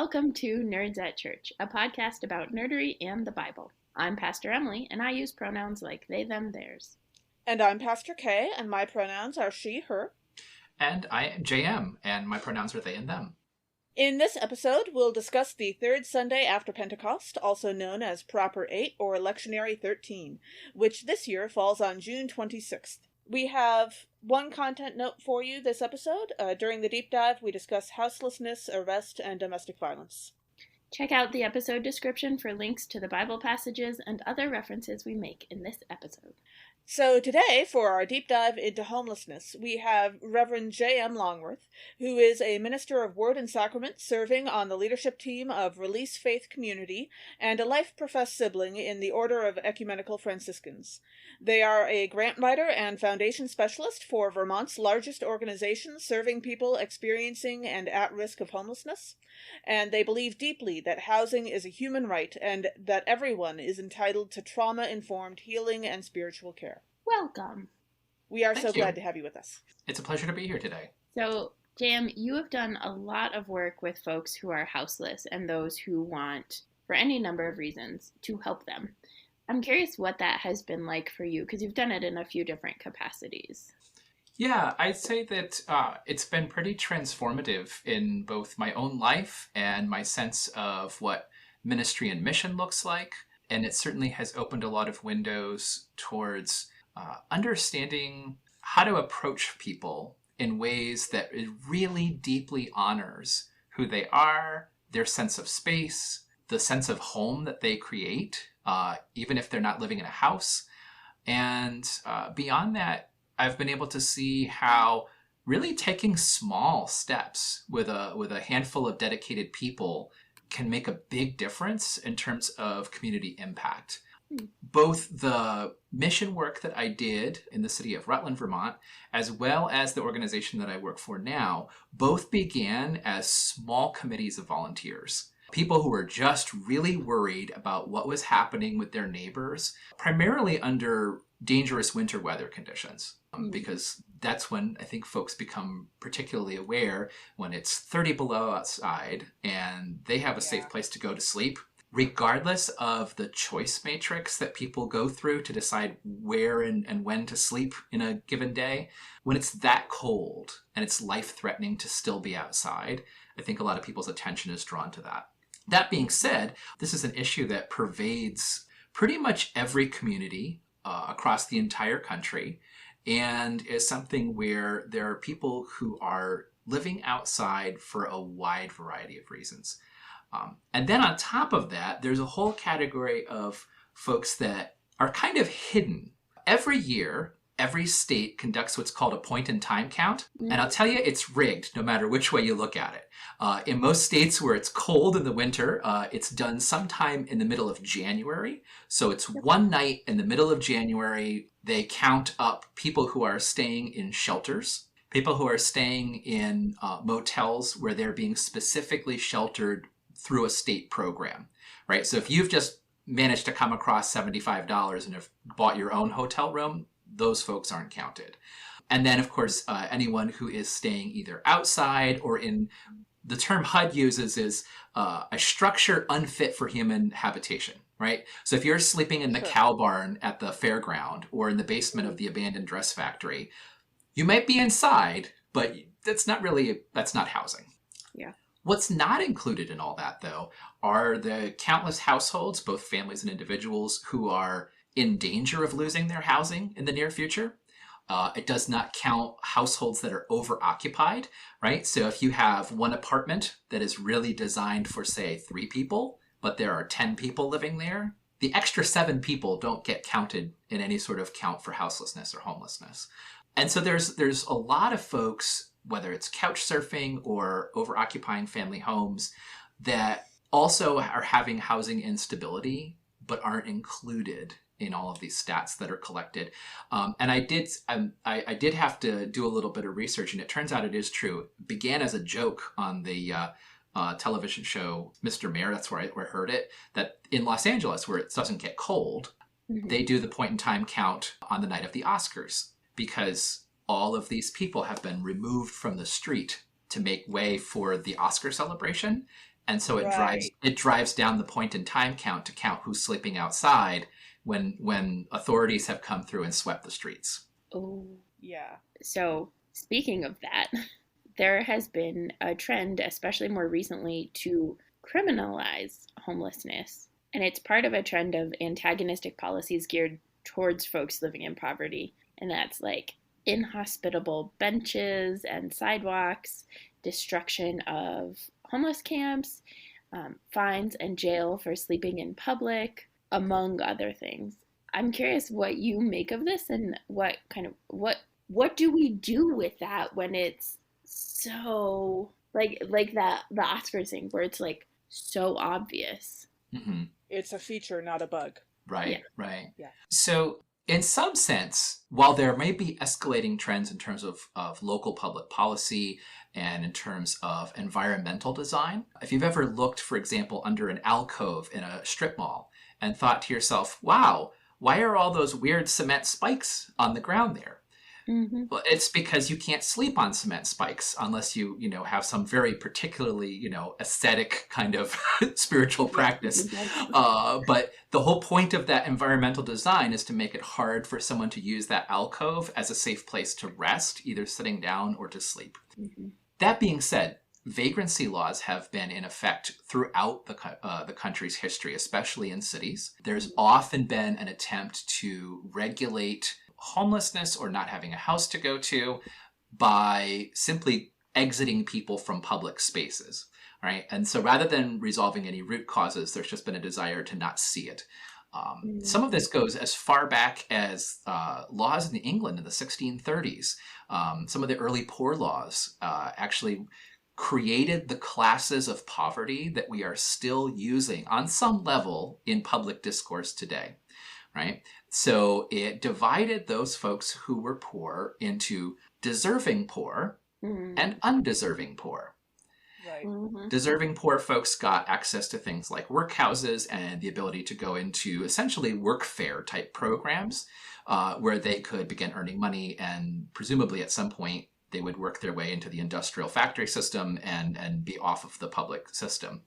Welcome to Nerds at Church, a podcast about nerdery and the Bible. I'm Pastor Emily, and I use pronouns like they, them, theirs. And I'm Pastor Kay, and my pronouns are she, her. And I am JM, and my pronouns are they and them. In this episode, we'll discuss the third Sunday after Pentecost, also known as Proper 8 or Lectionary 13, which this year falls on June 26th. We have one content note for you this episode. During the deep dive, we discuss houselessness, arrest, and domestic violence. Check out the episode description for links to the Bible passages and other references we make in this episode. So today, for our deep dive into homelessness, we have Reverend J.M. Longworth, who is a minister of Word and Sacrament serving on the leadership team of Release Faith Community and a life-professed sibling in the Order of Ecumenical Franciscans. They are a grant writer and foundation specialist for Vermont's largest organization serving people experiencing and at risk of homelessness, and they believe deeply that housing is a human right and that everyone is entitled to trauma-informed healing and spiritual care. Welcome. We are Thank so you. glad to have you with us. It's a pleasure to be here today. So, JM, you have done a lot of work with folks who are houseless and those who want, for any number of reasons, to help them. I'm curious what that has been like for you, because you've done it in a few different capacities. Yeah, I'd say that it's been pretty transformative in both my own life and my sense of what ministry and mission looks like. And it certainly has opened a lot of windows towards understanding how to approach people in ways that it really deeply honors who they are, their sense of space, the sense of home that they create, even if they're not living in a house. And beyond that, I've been able to see how really taking small steps with a handful of dedicated people can make a big difference in terms of community impact. Both the mission work that I did in the city of Rutland, Vermont, as well as the organization that I work for now, both began as small committees of volunteers. People who were just really worried about what was happening with their neighbors, primarily under dangerous winter weather conditions. Because that's when I think folks become particularly aware when it's 30 below outside and they have a safe place to go to sleep, regardless of the choice matrix that people go through to decide where and when to sleep in a given day. When it's that cold and it's life-threatening to still be outside, I think a lot of people's attention is drawn to that. That being said, this is an issue that pervades pretty much every community across the entire country, and is something where there are people who are living outside for a wide variety of reasons. And then on top of that, there's a whole category of folks that are kind of hidden. Every year, every state conducts what's called a point-in-time count. And I'll tell you, it's rigged no matter which way you look at it. In most states where it's cold in the winter, it's done sometime in the middle of January. So it's one night in the middle of January. They count up people who are staying in shelters, people who are staying in motels where they're being specifically sheltered through a state program, right? So if you've just managed to come across $75 and have bought your own hotel room, those folks aren't counted. And then, of course, anyone who is staying either outside or in, the term HUD uses is a structure unfit for human habitation, right? So if you're sleeping in the cow barn at the fairground or in the basement of the abandoned dress factory, you might be inside, but that's not housing. Yeah. What's not included in all that, though, are the countless households, both families and individuals, who are in danger of losing their housing in the near future. It does not count households that are over-occupied, right? So if you have one apartment that is really designed for, say, 3 people, but there are 10 people living there, the extra 7 people don't get counted in any sort of count for houselessness or homelessness. And so there's a lot of folks, whether it's couch surfing or over-occupying family homes, that also are having housing instability but aren't included in all of these stats that are collected. And I did have to do a little bit of research, and it turns out it is true. It began as a joke on the television show Mr. Mayor, that's where I heard it, that in Los Angeles, where it doesn't get cold, they do the point-in-time count on the night of the Oscars, because all of these people have been removed from the street to make way for the Oscar celebration. And so Right. it drives down the point in time count to count who's sleeping outside when authorities have come through and swept the streets. Oh, Yeah. so speaking of that, there has been a trend, especially more recently, to criminalize homelessness. And it's part of a trend of antagonistic policies geared towards folks living in poverty. And that's like inhospitable benches and sidewalks, destruction of homeless camps, fines and jail for sleeping in public, among other things. I'm curious what you make of this and what do we do with that when it's so like that the Oscars thing where it's like so obvious. Mm-hmm. It's a feature, not a bug. Yeah. Right, right. Yeah. So, in some sense, while there may be escalating trends in terms of local public policy and in terms of environmental design, if you've ever looked, for example, under an alcove in a strip mall and thought to yourself, wow, why are all those weird cement spikes on the ground there? Mm-hmm. Well, it's because you can't sleep on cement spikes unless you have some very particularly, aesthetic kind of spiritual practice. Exactly. But the whole point of that environmental design is to make it hard for someone to use that alcove as a safe place to rest, either sitting down or to sleep. Mm-hmm. That being said, vagrancy laws have been in effect throughout the country's history, especially in cities. There's often been an attempt to regulate homelessness or not having a house to go to by simply exiting people from public spaces, right? And so rather than resolving any root causes, there's just been a desire to not see it. Some of this goes as far back as laws in England in the 1630s. Some of the early poor laws actually created the classes of poverty that we are still using on some level in public discourse today, right? So it divided those folks who were poor into deserving poor Mm-hmm. and undeserving poor. Right. Mm-hmm. Deserving poor folks got access to things like workhouses and the ability to go into essentially workfare type programs where they could begin earning money, and presumably at some point they would work their way into the industrial factory system and be off of the public system.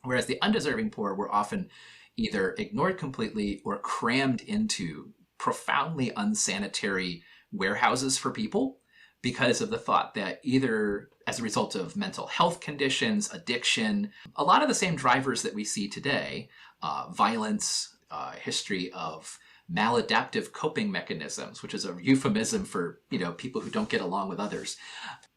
Whereas the undeserving poor were often either ignored completely or crammed into profoundly unsanitary warehouses for people because of the thought that either as a result of mental health conditions, addiction, a lot of the same drivers that we see today, violence, history of maladaptive coping mechanisms, which is a euphemism for people who don't get along with others,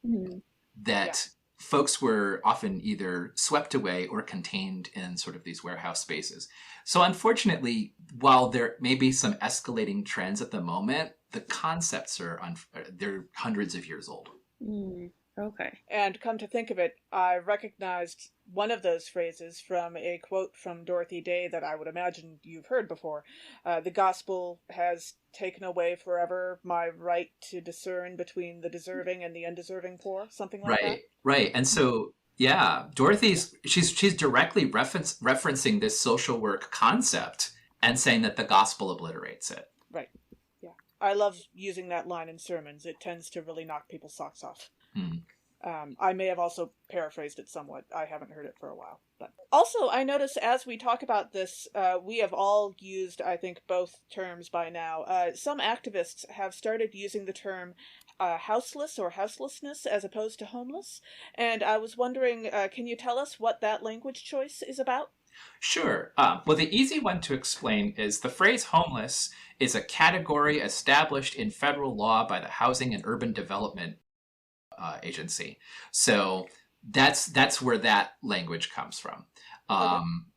Mm-hmm. that folks were often either swept away or contained in sort of these warehouse spaces. So unfortunately, while there may be some escalating trends at the moment, the concepts they're hundreds of years old. Mm, okay. And come to think of it, I recognized one of those phrases from a quote from Dorothy Day that I would imagine you've heard before. The gospel has taken away forever my right to discern between the deserving and the undeserving poor, something like that. Right. And so, yeah, she's directly referencing this social work concept and saying that the gospel obliterates it. Right. Yeah. I love using that line in sermons. It tends to really knock people's socks off. Hmm. I may have also paraphrased it somewhat. I haven't heard it for a while. But also, I notice as we talk about this, we have all used, I think, both terms by now. Some activists have started using the term houseless or houselessness as opposed to homeless. And I was wondering, can you tell us what that language choice is about? Sure. Well, the easy one to explain is the phrase homeless is a category established in federal law by the Housing and Urban Development Agency. So that's where that language comes from.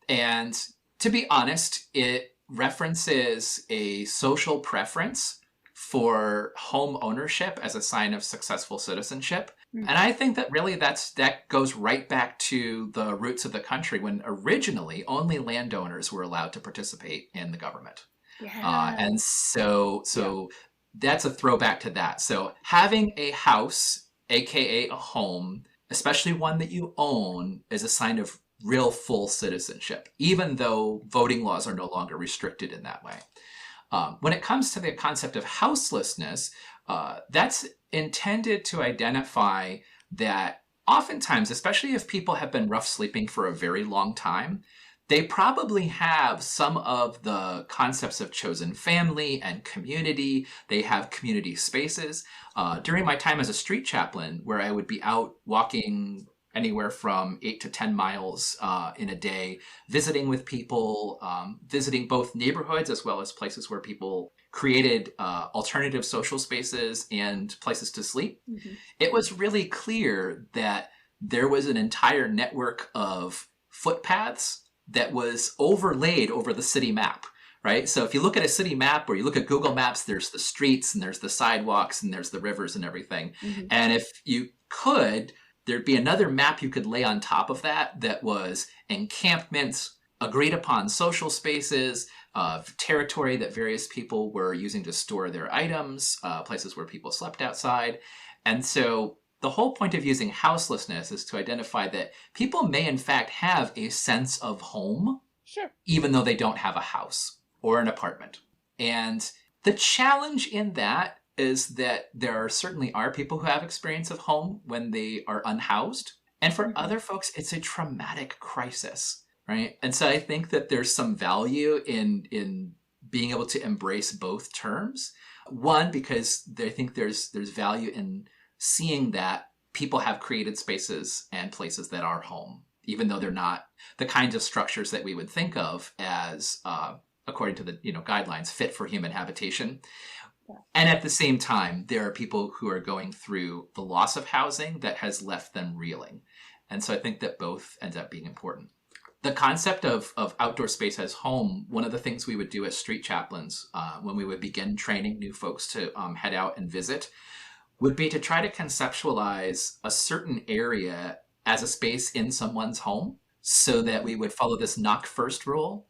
And to be honest, it references a social preference for home ownership as a sign of successful citizenship. And I think that really that goes right back to the roots of the country when originally only landowners were allowed to participate in the government. Yeah. And so that's a throwback to that. So having a house, aka a home, especially one that you own, is a sign of real full citizenship, even though voting laws are no longer restricted in that way. When it comes to the concept of houselessness, that's intended to identify that oftentimes, especially if people have been rough sleeping for a very long time, they probably have some of the concepts of chosen family and community. They have community spaces. During my time as a street chaplain, where I would be out walking anywhere from 8 to 10 miles in a day, visiting with people, visiting both neighborhoods as well as places where people created alternative social spaces and places to sleep. Mm-hmm. It was really clear that there was an entire network of footpaths that was overlaid over the city map, right? So if you look at a city map or you look at Google Maps, there's the streets and there's the sidewalks and there's the rivers and everything. Mm-hmm. And if you could, there'd be another map you could lay on top of that that was encampments, agreed upon social spaces, territory that various people were using to store their items, places where people slept outside. And so the whole point of using houselessness is to identify that people may in fact have a sense of home, sure, even though they don't have a house or an apartment. And the challenge in that is that there certainly are people who have experience of home when they are unhoused. And for other folks, it's a traumatic crisis, right? And so I think that there's some value in being able to embrace both terms. One, because I think there's value in seeing that people have created spaces and places that are home, even though they're not the kinds of structures that we would think of as, according to the guidelines, fit for human habitation. And at the same time, there are people who are going through the loss of housing that has left them reeling. And so I think that both ends up being important. The concept of outdoor space as home, one of the things we would do as street chaplains when we would begin training new folks to head out and visit would be to try to conceptualize a certain area as a space in someone's home, so that we would follow this knock first rule,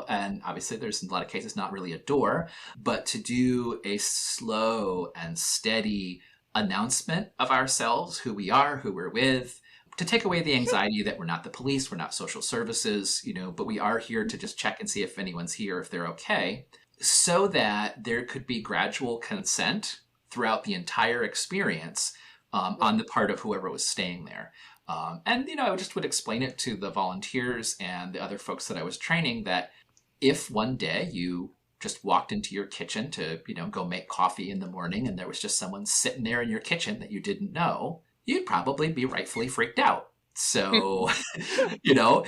and obviously there's in a lot of cases not really a door, but to do a slow and steady announcement of ourselves, who we are, who we're with, to take away the anxiety that we're not the police, we're not social services, but we are here to just check and see if anyone's here, if they're okay, so that there could be gradual consent throughout the entire experience on the part of whoever was staying there. And I just would explain it to the volunteers and the other folks that I was training that if one day you just walked into your kitchen to, go make coffee in the morning and there was just someone sitting there in your kitchen that you didn't know, you'd probably be rightfully freaked out. So,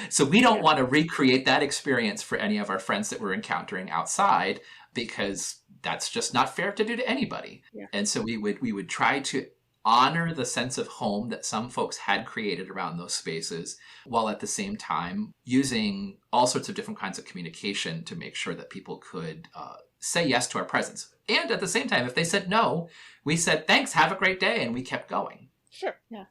so we don't want to recreate that experience for any of our friends that we're encountering outside, because that's just not fair to do to anybody. Yeah. And so we would try to honor the sense of home that some folks had created around those spaces, while at the same time using all sorts of different kinds of communication to make sure that people could say yes to our presence. And at the same time, if they said no, we said, thanks, have a great day, and we kept going. Sure. Yeah.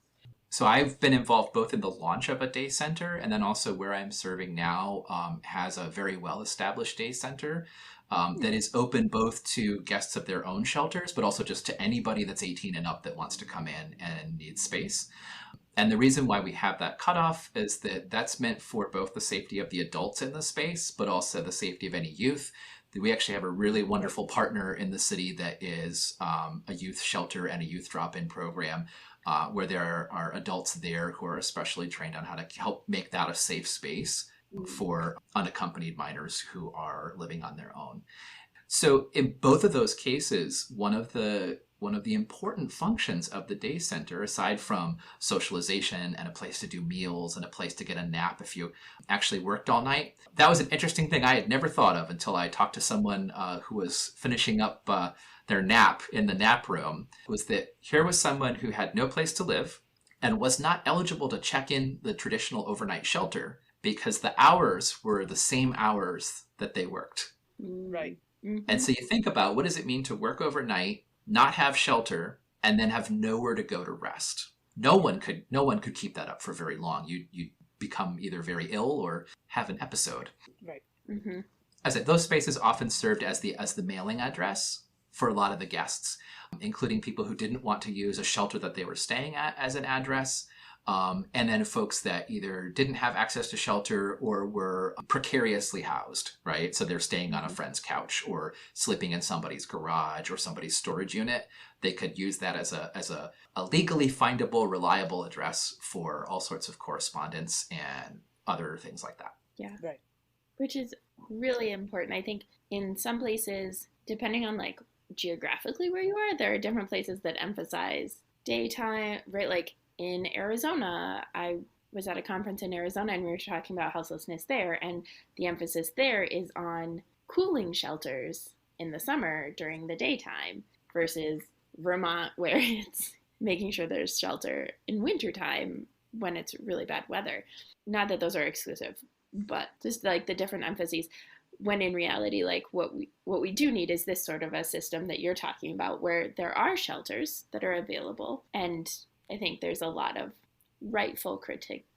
So I've been involved both in the launch of a day center, and then also where I'm serving now has a very well-established day center that is open both to guests of their own shelters, but also just to anybody that's 18 and up that wants to come in and needs space. And the reason why we have that cutoff is that that's meant for both the safety of the adults in the space, but also the safety of any youth. We actually have a really wonderful partner in the city that is a youth shelter and a youth drop-in program where there are adults there who are especially trained on how to help make that a safe space for unaccompanied minors who are living on their own. So in both of those cases, one of the important functions of the day center, aside from socialization and a place to do meals and a place to get a nap if you actually worked all night, that was an interesting thing I had never thought of until I talked to someone who was finishing up their nap in the nap room, was that here was someone who had no place to live and was not eligible to check in the traditional overnight shelter because the hours were the same hours that they worked. Right. Mm-hmm. And so you think about, what does it mean to work overnight, not have shelter, and then have nowhere to go to rest? No one could keep that up for very long. You'd become either very ill or have an episode. Right. Mm-hmm. As I said, those spaces often served as the mailing address for a lot of the guests, including people who didn't want to use a shelter that they were staying at as an address. And then folks that either didn't have access to shelter or were precariously housed, right? So they're staying on a friend's couch or sleeping in somebody's garage or somebody's storage unit. They could use that as a legally findable, reliable address for all sorts of correspondence and other things like that. Yeah. Right. Which is really important. I think in some places, depending on like geographically where you are, there are different places that emphasize daytime, right? Like in Arizona, I was at a conference in Arizona and we were talking about houselessness there, and the emphasis there is on cooling shelters in the summer during the daytime versus Vermont, where it's making sure there's shelter in wintertime when it's really bad weather. Not that those are exclusive, but just like the different emphases, when in reality, like what we do need is this sort of a system that you're talking about where there are shelters that are available. And I think there's a lot of rightful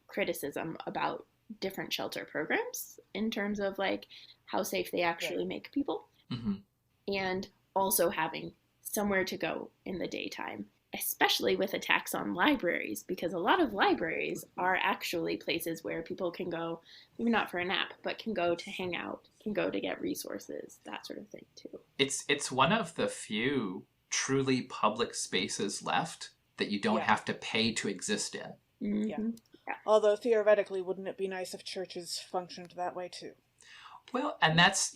criticism about different shelter programs in terms of like how safe they actually make people, and also having somewhere to go in the daytime, especially with attacks on libraries, because a lot of libraries are actually places where people can go, maybe not for a nap, but can go to hang out, can go to get resources, that sort of thing too. It's one of the few truly public spaces left that you don't have to pay to exist in. Yeah. Although theoretically, wouldn't it be nice if churches functioned that way too? Well, and that's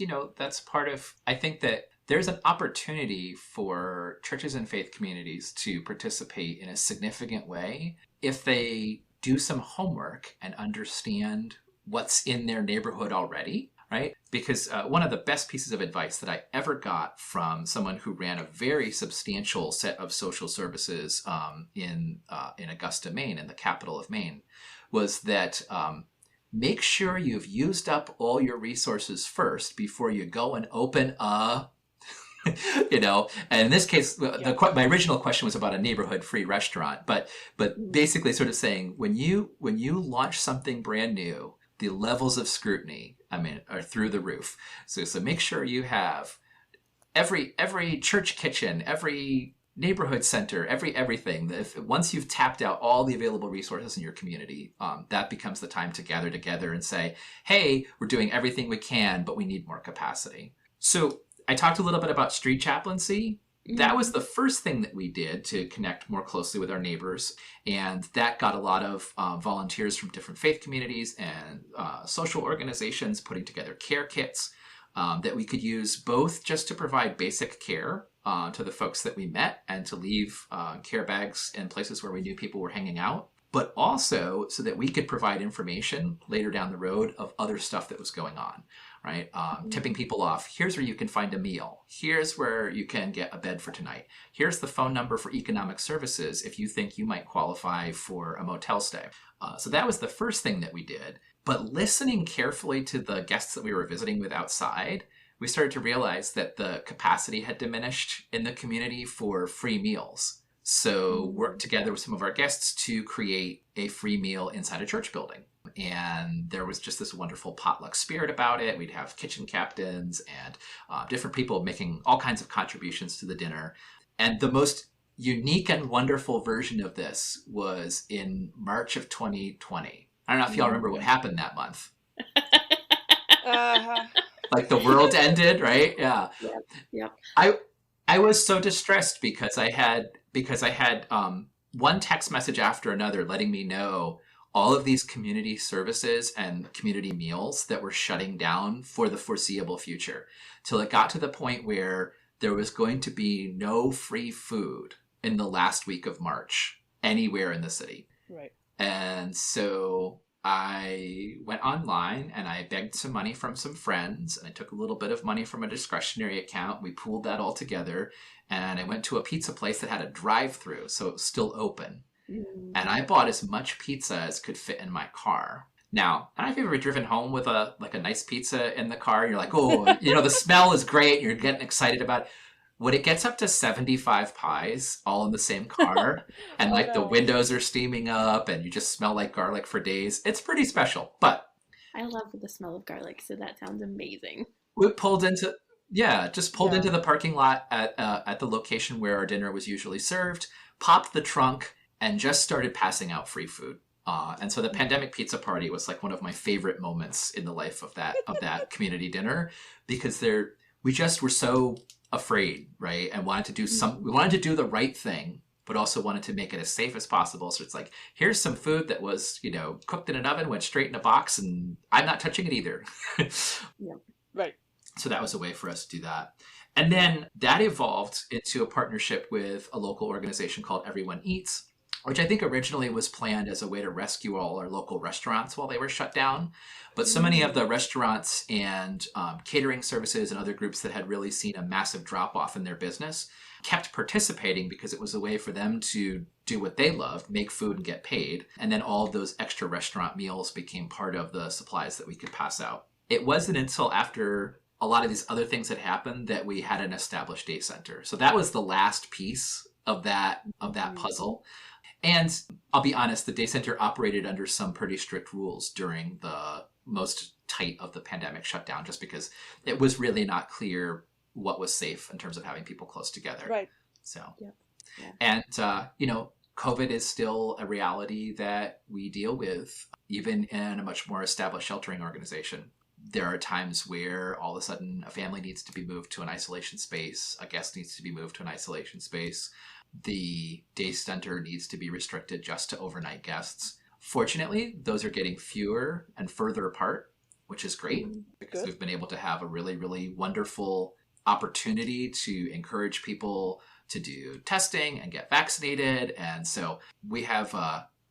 part of, I think that there's an opportunity for churches and faith communities to participate in a significant way if they do some homework and understand what's in their neighborhood already, right? Because one of the best pieces of advice that I ever got from someone who ran a very substantial set of social services in Augusta, Maine, in the capital of Maine, was that make sure you've used up all your resources first before you go and open a and in this case, my original question was about a neighborhood-free restaurant, but basically sort of saying when you launch something brand new, the levels of scrutiny, are through the roof. So make sure you have every church kitchen, every neighborhood center, everything. Once you've tapped out all the available resources in your community, that becomes the time to gather together and say, hey, we're doing everything we can, but we need more capacity. So I talked a little bit about street chaplaincy. That was the first thing that we did to connect more closely with our neighbors. And that got a lot of volunteers from different faith communities and social organizations putting together care kits that we could use both just to provide basic care to the folks that we met and to leave care bags in places where we knew people were hanging out, but also so that we could provide information later down the road of other stuff that was going on. Right? Tipping people off. Here's where you can find a meal. Here's where you can get a bed for tonight. Here's the phone number for economic services if you think you might qualify for a motel stay. So that was the first thing that we did. But listening carefully to the guests that we were visiting with outside, we started to realize that the capacity had diminished in the community for free meals. So worked together with some of our guests to create a free meal inside a church building. And there was just this wonderful potluck spirit about it. We'd have kitchen captains and different people making all kinds of contributions to the dinner. And the most unique and wonderful version of this was in March of 2020. I don't know if y'all remember what happened that month. Like the world ended, right? Yeah. Yep. I was so distressed because I had one text message after another letting me know all of these community services and community meals that were shutting down for the foreseeable future, till it got to the point where there was going to be no free food in the last week of March anywhere in the city. Right. And so I went online and I begged some money from some friends, and I took a little bit of money from a discretionary account. We pooled that all together, and I went to a pizza place that had a drive-through, so it was still open. And I bought as much pizza as could fit in my car. Now, I don't know if you've ever driven home with a nice pizza in the car. And you're like, oh, the smell is great. You're getting excited about it. When it gets up to 75 pies all in the same car and the windows are steaming up and you just smell like garlic for days, it's pretty special. But I love the smell of garlic, so that sounds amazing. We pulled into the parking lot at the location where our dinner was usually served, popped the trunk, and just started passing out free food. And so the pandemic pizza party was like one of my favorite moments in the life of that community dinner, because we just were so afraid, right? And we wanted to do the right thing, but also wanted to make it as safe as possible. So it's like, here's some food that was, cooked in an oven, went straight in a box, and I'm not touching it either. Yeah. Right. So that was a way for us to do that. And then that evolved into a partnership with a local organization called Everyone Eats, which I think originally was planned as a way to rescue all our local restaurants while they were shut down. But so many of the restaurants and catering services and other groups that had really seen a massive drop off in their business kept participating, because it was a way for them to do what they loved, make food and get paid. And then all of those extra restaurant meals became part of the supplies that we could pass out. It wasn't until after a lot of these other things had happened that we had an established day center. So that was the last piece of that puzzle. And I'll be honest, the day center operated under some pretty strict rules during the most tight of the pandemic shutdown, just because it was really not clear what was safe in terms of having people close together. Right. So, yeah. And, COVID is still a reality that we deal with, even in a much more established sheltering organization. There are times where all of a sudden a family needs to be moved to an isolation space, a guest needs to be moved to an isolation space. The day center needs to be restricted just to overnight guests. Fortunately, those are getting fewer and further apart, which is great, because we've been able to have a really, really wonderful opportunity to encourage people to do testing and get vaccinated. And so we have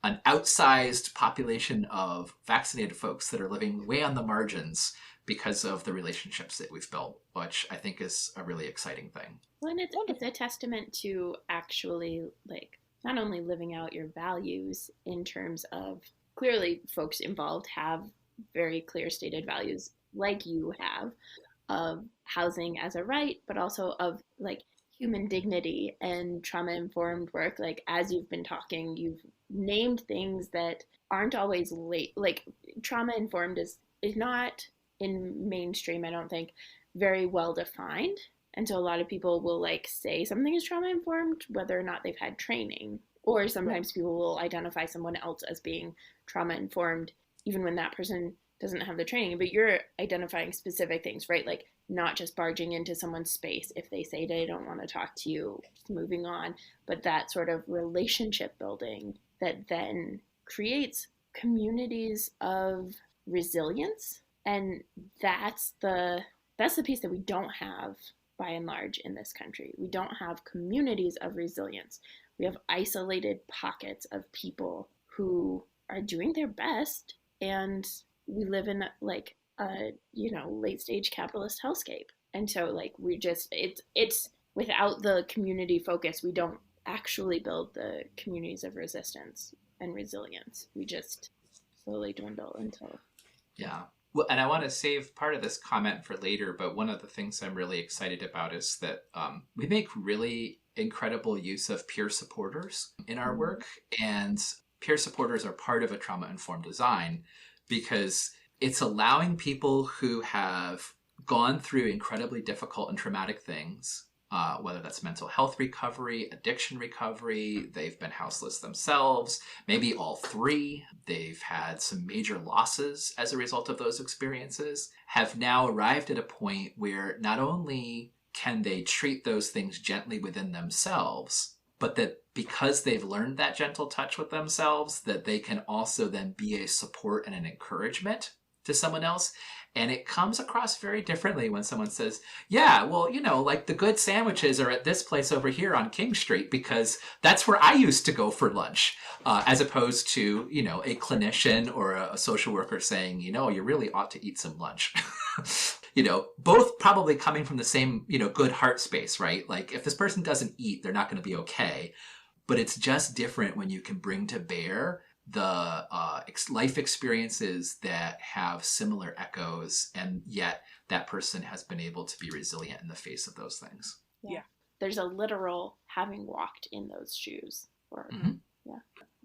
an outsized population of vaccinated folks that are living way on the margins because of the relationships that we've built, which I think is a really exciting thing. Well, and it's a testament to actually, like, not only living out your values in terms of, clearly folks involved have very clear stated values like you have, of housing as a right, but also of like human dignity and trauma-informed work. Like, as you've been talking, you've named things that aren't always like trauma-informed is not in mainstream, I don't think, very well defined. And so a lot of people will like say something is trauma-informed, whether or not they've had training. Or sometimes people will identify someone else as being trauma-informed, even when that person doesn't have the training. But you're identifying specific things, right? Like, not just barging into someone's space if they say they don't want to talk to you, just moving on, but that sort of relationship building that then creates communities of resilience. And that's the piece that we don't have by and large in this country. We don't have communities of resilience. We have isolated pockets of people who are doing their best, and we live in like a late stage capitalist hellscape. And so like it's without the community focus, we don't actually build the communities of resistance and resilience. We just slowly dwindle until Well, and I want to save part of this comment for later, but one of the things I'm really excited about is that we make really incredible use of peer supporters in our work. And peer supporters are part of a trauma-informed design, because it's allowing people who have gone through incredibly difficult and traumatic things, whether that's mental health recovery, addiction recovery, they've been houseless themselves, maybe all three, they've had some major losses as a result of those experiences, have now arrived at a point where not only can they treat those things gently within themselves, but that because they've learned that gentle touch with themselves, that they can also then be a support and an encouragement to someone else. And it comes across very differently when someone says, yeah, well, like the good sandwiches are at this place over here on King Street, because that's where I used to go for lunch, as opposed to, a clinician or a social worker saying, you really ought to eat some lunch. Both probably coming from the same, good heart space, right? Like, if this person doesn't eat, they're not going to be okay. But it's just different when you can bring to bear the life experiences that have similar echoes, and yet that person has been able to be resilient in the face of those things. Yeah. There's a literal having walked in those shoes. Mm-hmm. Yeah.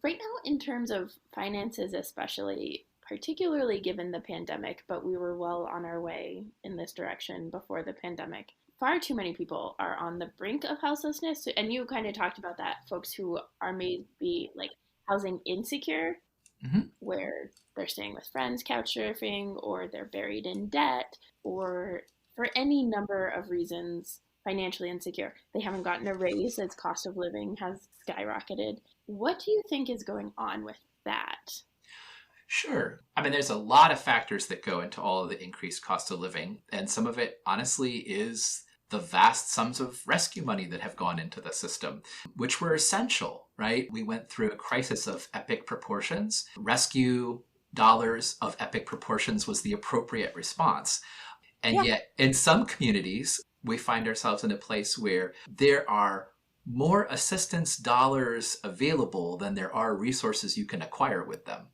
Right now, in terms of finances, especially, particularly given the pandemic, but we were well on our way in this direction before the pandemic, far too many people are on the brink of houselessness. And you kind of talked about that, folks who are maybe like housing insecure, Hmm. where they're staying with friends, couch surfing, or they're buried in debt, or for any number of reasons, financially insecure. They haven't gotten a raise as cost of living has skyrocketed. What do you think is going on with that? Sure. I mean, there's a lot of factors that go into all of the increased cost of living, and some of it, honestly, is the vast sums of rescue money that have gone into the system, which were essential, right? We went through a crisis of epic proportions. Rescue dollars of epic proportions was the appropriate response. And Yeah. yet, in some communities, we find ourselves in a place where there are more assistance dollars available than there are resources you can acquire with them.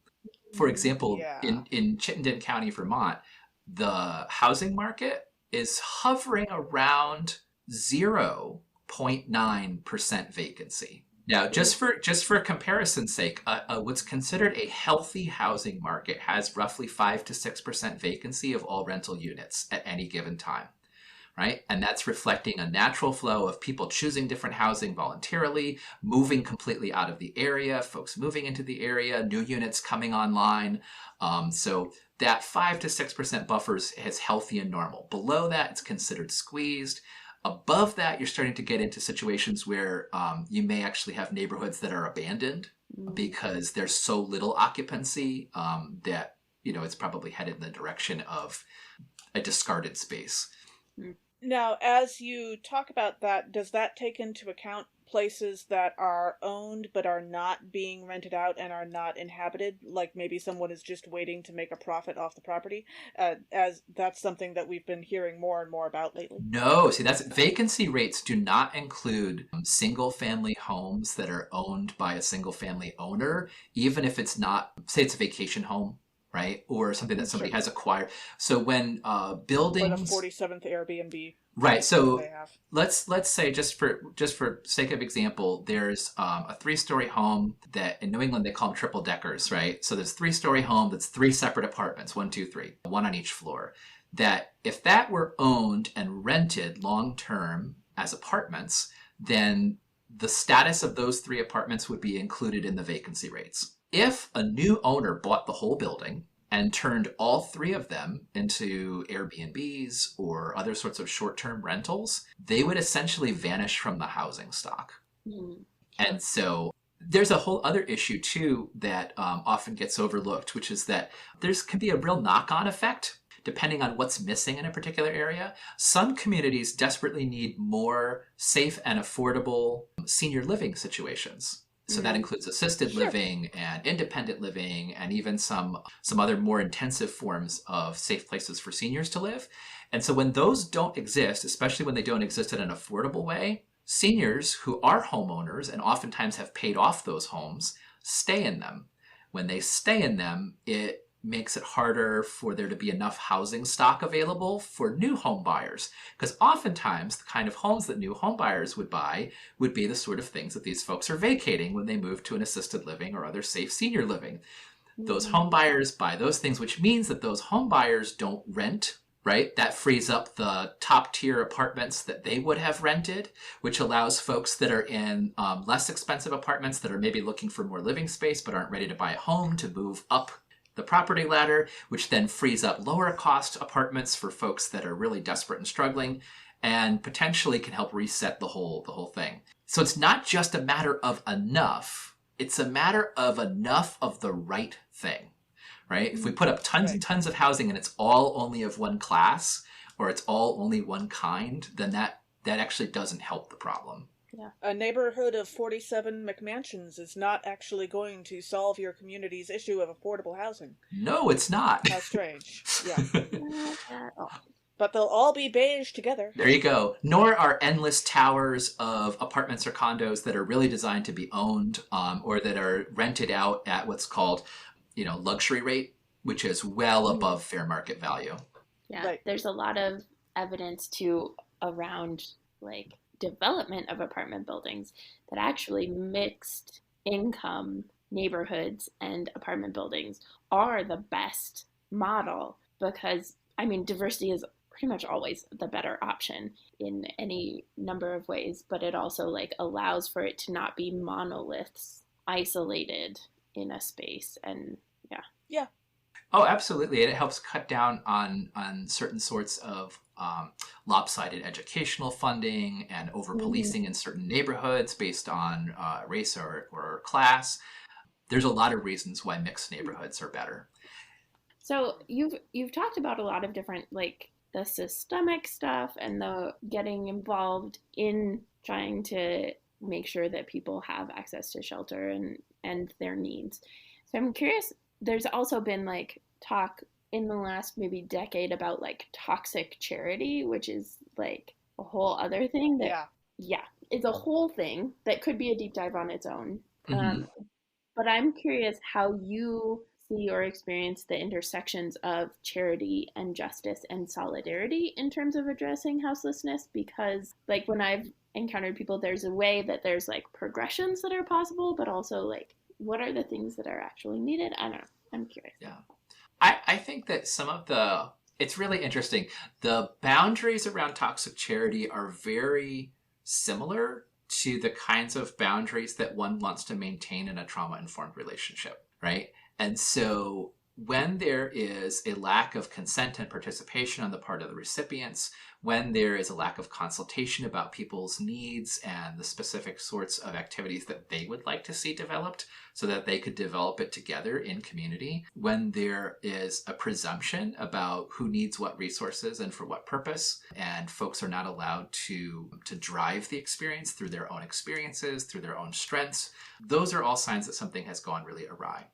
For example, Yeah. in Chittenden County, Vermont, the housing market is hovering around 0.9% vacancy. Now, just for comparison's sake, what's considered a healthy housing market has roughly 5 to 6% vacancy of all rental units at any given time, right? And that's reflecting a natural flow of people choosing different housing voluntarily, moving completely out of the area, folks moving into the area, new units coming online. So that 5 to 6% buffers is healthy and normal. Below that, it's considered squeezed. Above that, you're starting to get into situations where you may actually have neighborhoods that are abandoned because there's so little occupancy that it's probably headed in the direction of a discarded space. Now, as you talk about that, does that take into account places that are owned but are not being rented out and are not inhabited? Like maybe someone is just waiting to make a profit off the property, as that's something that we've been hearing more and more about lately. No, see, that's vacancy rates do not include single family homes that are owned by a single family owner, even if it's not, say it's a vacation home, right? Or something that somebody Sure. has acquired. So when Or the buildings, 47th Airbnb right? that So they have. let's say just for sake of example, there's a 3-story home that in New England they call them triple deckers, right? So there's 3-story home that's 3 separate apartments, one, two, three, one on each floor. That if that were owned and rented long term as apartments, then the status of those 3 apartments would be included in the vacancy rates. If a new owner bought the whole building and turned all 3 of them into Airbnbs or other sorts of short-term rentals, they would essentially vanish from the housing stock. Mm. And so there's a whole other issue too that often gets overlooked, which is that there's can be a real knock-on effect depending on what's missing in a particular area. Some communities desperately need more safe and affordable senior living situations. So that includes assisted Sure. living and independent living and even some other more intensive forms of safe places for seniors to live. And so when those don't exist, especially when they don't exist in an affordable way, seniors who are homeowners and oftentimes have paid off those homes stay in them. When they stay in them, it makes it harder for there to be enough housing stock available for new home buyers. Because oftentimes the kind of homes that new home buyers would buy would be the sort of things that these folks are vacating when they move to an assisted living or other safe senior living. Those home buyers buy those things, which means that those home buyers don't rent, right? That frees up the top tier apartments that they would have rented, which allows folks that are in less expensive apartments that are maybe looking for more living space but aren't ready to buy a home to move up the property ladder, which then frees up lower cost apartments for folks that are really desperate and struggling and potentially can help reset the whole thing. So it's not just a matter of enough, it's a matter of enough of the right thing, right? If we put up tons and tons of housing and it's all only of one class or it's all only one kind, then that actually doesn't help the problem. Yeah. A neighborhood of 47 McMansions is not actually going to solve your community's issue of affordable housing. No, it's not. How strange. Yeah. Not at all. But they'll all be beige together. There you go. Nor are endless towers of apartments or condos that are really designed to be owned or that are rented out at what's called, luxury rate, which is well above fair market value. Yeah, Right. there's a lot of evidence too around like development of apartment buildings that actually mixed income neighborhoods and apartment buildings are the best model because I mean diversity is pretty much always the better option in any number of ways, but it also like allows for it to not be monoliths isolated in a space. And yeah. Yeah. Oh, absolutely. And it helps cut down on certain sorts of lopsided educational funding and over policing in certain neighborhoods based on race or class. There's a lot of reasons why mixed neighborhoods are better. So you've talked about a lot of different like the systemic stuff and the getting involved in trying to make sure that people have access to shelter and their needs. So I'm curious, there's also been like talk in the last maybe decade about like toxic charity, which is like a whole other thing that it's a whole thing that could be a deep dive on its own. But I'm curious how you see or experience the intersections of charity and justice and solidarity in terms of addressing houselessness, because like when I've encountered people, there's a way that there's like progressions that are possible, but also like what are the things that are actually needed? I don't know. I'm curious. Yeah. I think that it's really interesting. The boundaries around toxic charity are very similar to the kinds of boundaries that one wants to maintain in a trauma-informed relationship, right? And so when there is a lack of consent and participation on the part of the recipients, when there is a lack of consultation about people's needs and the specific sorts of activities that they would like to see developed so that they could develop it together in community, when there is a presumption about who needs what resources and for what purpose, and folks are not allowed to drive the experience through their own experiences, through their own strengths, those are all signs that something has gone really awry.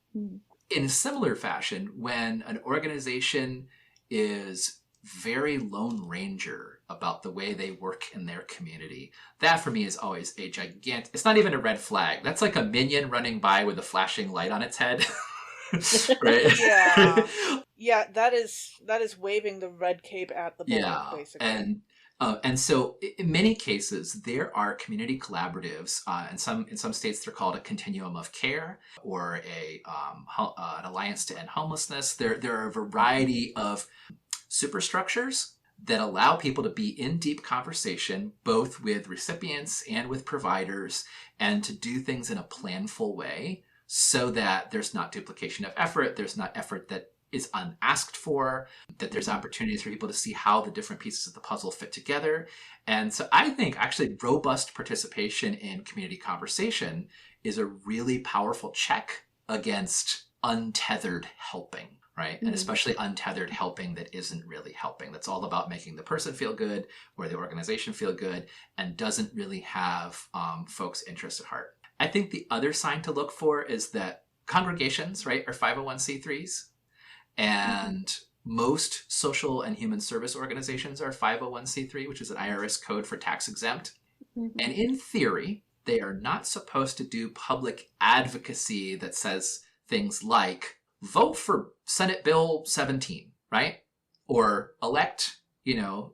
In a similar fashion, when an organization is very Lone Ranger about the way they work in their community, that for me is always a gigantic, it's not even a red flag. That's like a minion running by with a flashing light on its head. Right? Yeah, that is waving the red cape at the bullet, basically. And so in many cases, there are community collaboratives. In some states, they're called a continuum of care or an alliance to end homelessness. There are a variety of superstructures that allow people to be in deep conversation, both with recipients and with providers, and to do things in a planful way so that there's not duplication of effort, there's not effort that is unasked for, that there's opportunities for people to see how the different pieces of the puzzle fit together. And so I think actually robust participation in community conversation is a really powerful check against untethered helping, right? And especially untethered helping that isn't really helping. That's all about making the person feel good or the organization feel good and doesn't really have folks' interests at heart. I think the other sign to look for is that congregations, right, are 501c3s. And most social and human service organizations are 501c3, which is an IRS code for tax exempt. And in theory, they are not supposed to do public advocacy that says things like, vote for Senate Bill 17, right? Or elect,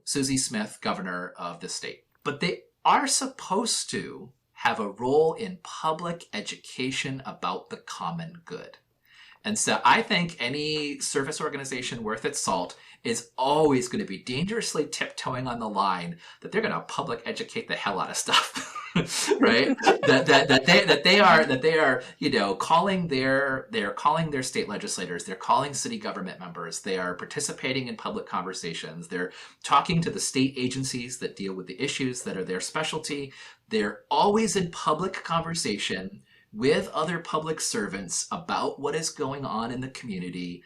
Susie Smith, governor of the state. But they are supposed to have a role in public education about the common good. And so I think any service organization worth its salt is always going to be dangerously tiptoeing on the line that they're going to public educate the hell out of stuff, right? that they are calling their state legislators, they're calling city government members, they are participating in public conversations, they're talking to the state agencies that deal with the issues that are their specialty. They're always in public conversation with other public servants about what is going on in the community.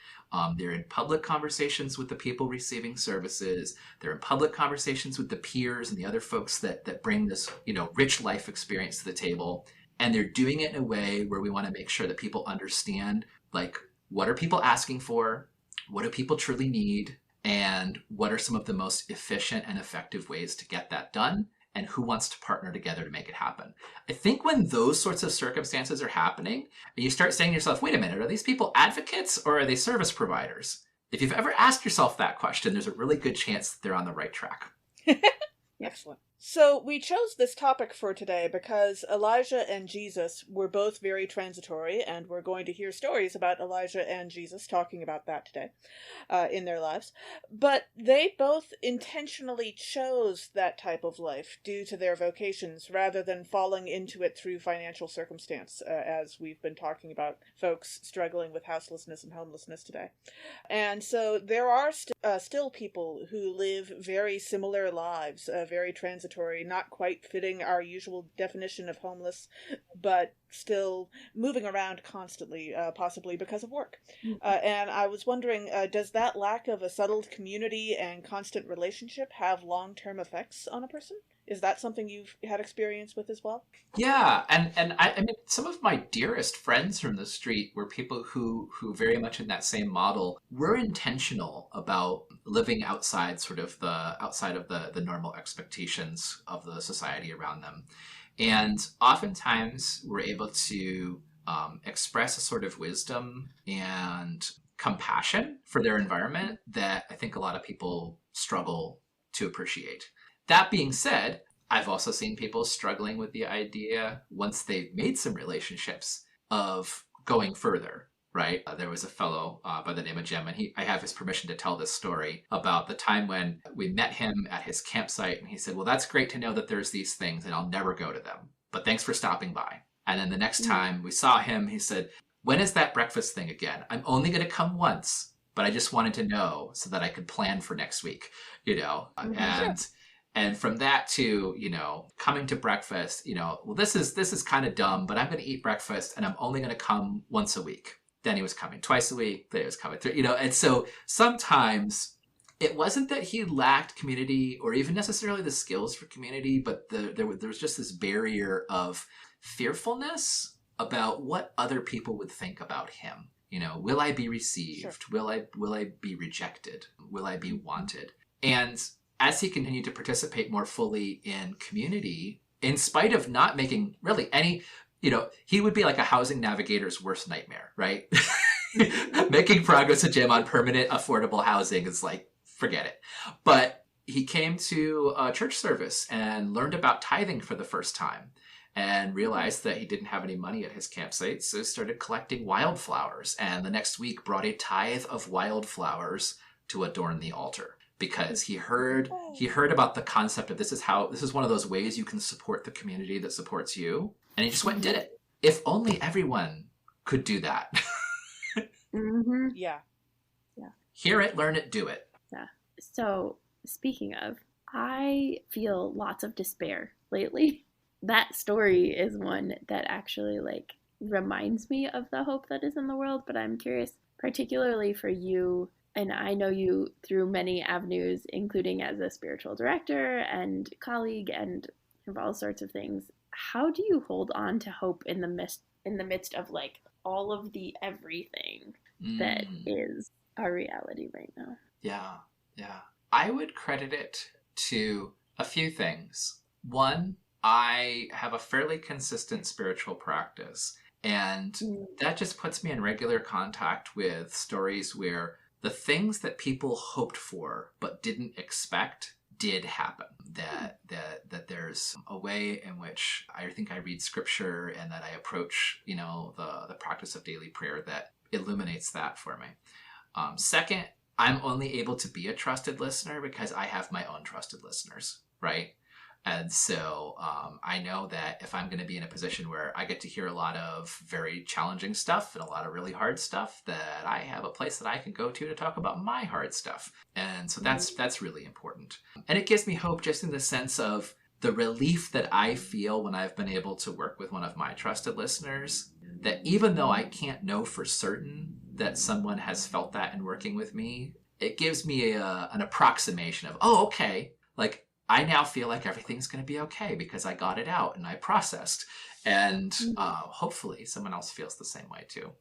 They're in public conversations with the people receiving services. They're in public conversations with the peers and the other folks that bring this, rich life experience to the table. And they're doing it in a way where we want to make sure that people understand, like, what are people asking for? What do people truly need? And what are some of the most efficient and effective ways to get that done? And who wants to partner together to make it happen. I think when those sorts of circumstances are happening, and you start saying to yourself, wait a minute, are these people advocates or are they service providers? If you've ever asked yourself that question, there's a really good chance that they're on the right track. Excellent. So we chose this topic for today because Elijah and Jesus were both very transitory, and we're going to hear stories about Elijah and Jesus talking about that today in their lives. But they both intentionally chose that type of life due to their vocations rather than falling into it through financial circumstance, as we've been talking about folks struggling with houselessness and homelessness today. And so there are still people who live very similar lives, very transitory, not quite fitting our usual definition of homeless, but still moving around constantly, possibly because of work. And I was wondering, does that lack of a settled community and constant relationship have long-term effects on a person? Is that something you've had experience with as well? Yeah, and I mean, some of my dearest friends from the street were people who very much in that same model were intentional about living outside of the normal expectations of the society around them, and oftentimes were able to express a sort of wisdom and compassion for their environment that I think a lot of people struggle to appreciate. That being said, I've also seen people struggling with the idea once they've made some relationships of going further, right? There was a fellow by the name of Jim, and I have his permission to tell this story about the time when we met him at his campsite, and he said, well, that's great to know that there's these things, and I'll never go to them, but thanks for stopping by. And then the next time we saw him, he said, when is that breakfast thing again? I'm only going to come once, but I just wanted to know so that I could plan for next week, and from that to, coming to breakfast, well, this is kind of dumb, but I'm going to eat breakfast and I'm only going to come once a week. Then he was coming twice a week. Then he was coming and so sometimes it wasn't that he lacked community or even necessarily the skills for community, but there was just this barrier of fearfulness about what other people would think about him. Will I be received? Sure. Will I be rejected? Will I be wanted? And as he continued to participate more fully in community, in spite of not making really any, he would be like a housing navigator's worst nightmare, right? Making progress at Jim on permanent affordable housing is like, forget it. But he came to a church service and learned about tithing for the first time and realized that he didn't have any money at his campsite, so started collecting wildflowers, and the next week brought a tithe of wildflowers to adorn the altar. Because he heard about the concept of this is one of those ways you can support the community that supports you, and he just went and did it. If only everyone could do that. Mm-hmm. Yeah. Hear it, learn it, do it. Yeah. So speaking of, I feel lots of despair lately. That story is one that actually reminds me of the hope that is in the world. But I'm curious, particularly for you. And I know you through many avenues, including as a spiritual director and colleague and all sorts of things. How do you hold on to hope in the midst of all of the everything that is our reality right now? Yeah. I would credit it to a few things. One, I have a fairly consistent spiritual practice, and that just puts me in regular contact with stories where the things that people hoped for but didn't expect did happen. That there's a way in which I think I read scripture and that I approach, the practice of daily prayer that illuminates that for me. Second, I'm only able to be a trusted listener because I have my own trusted listeners, right? And so I know that if I'm going to be in a position where I get to hear a lot of very challenging stuff and a lot of really hard stuff, that I have a place that I can go to talk about my hard stuff. And so that's really important. And it gives me hope just in the sense of the relief that I feel when I've been able to work with one of my trusted listeners, that even though I can't know for certain that someone has felt that in working with me, it gives me an approximation of, oh, okay, I now feel like everything's going to be okay because I got it out and I processed. And hopefully someone else feels the same way too.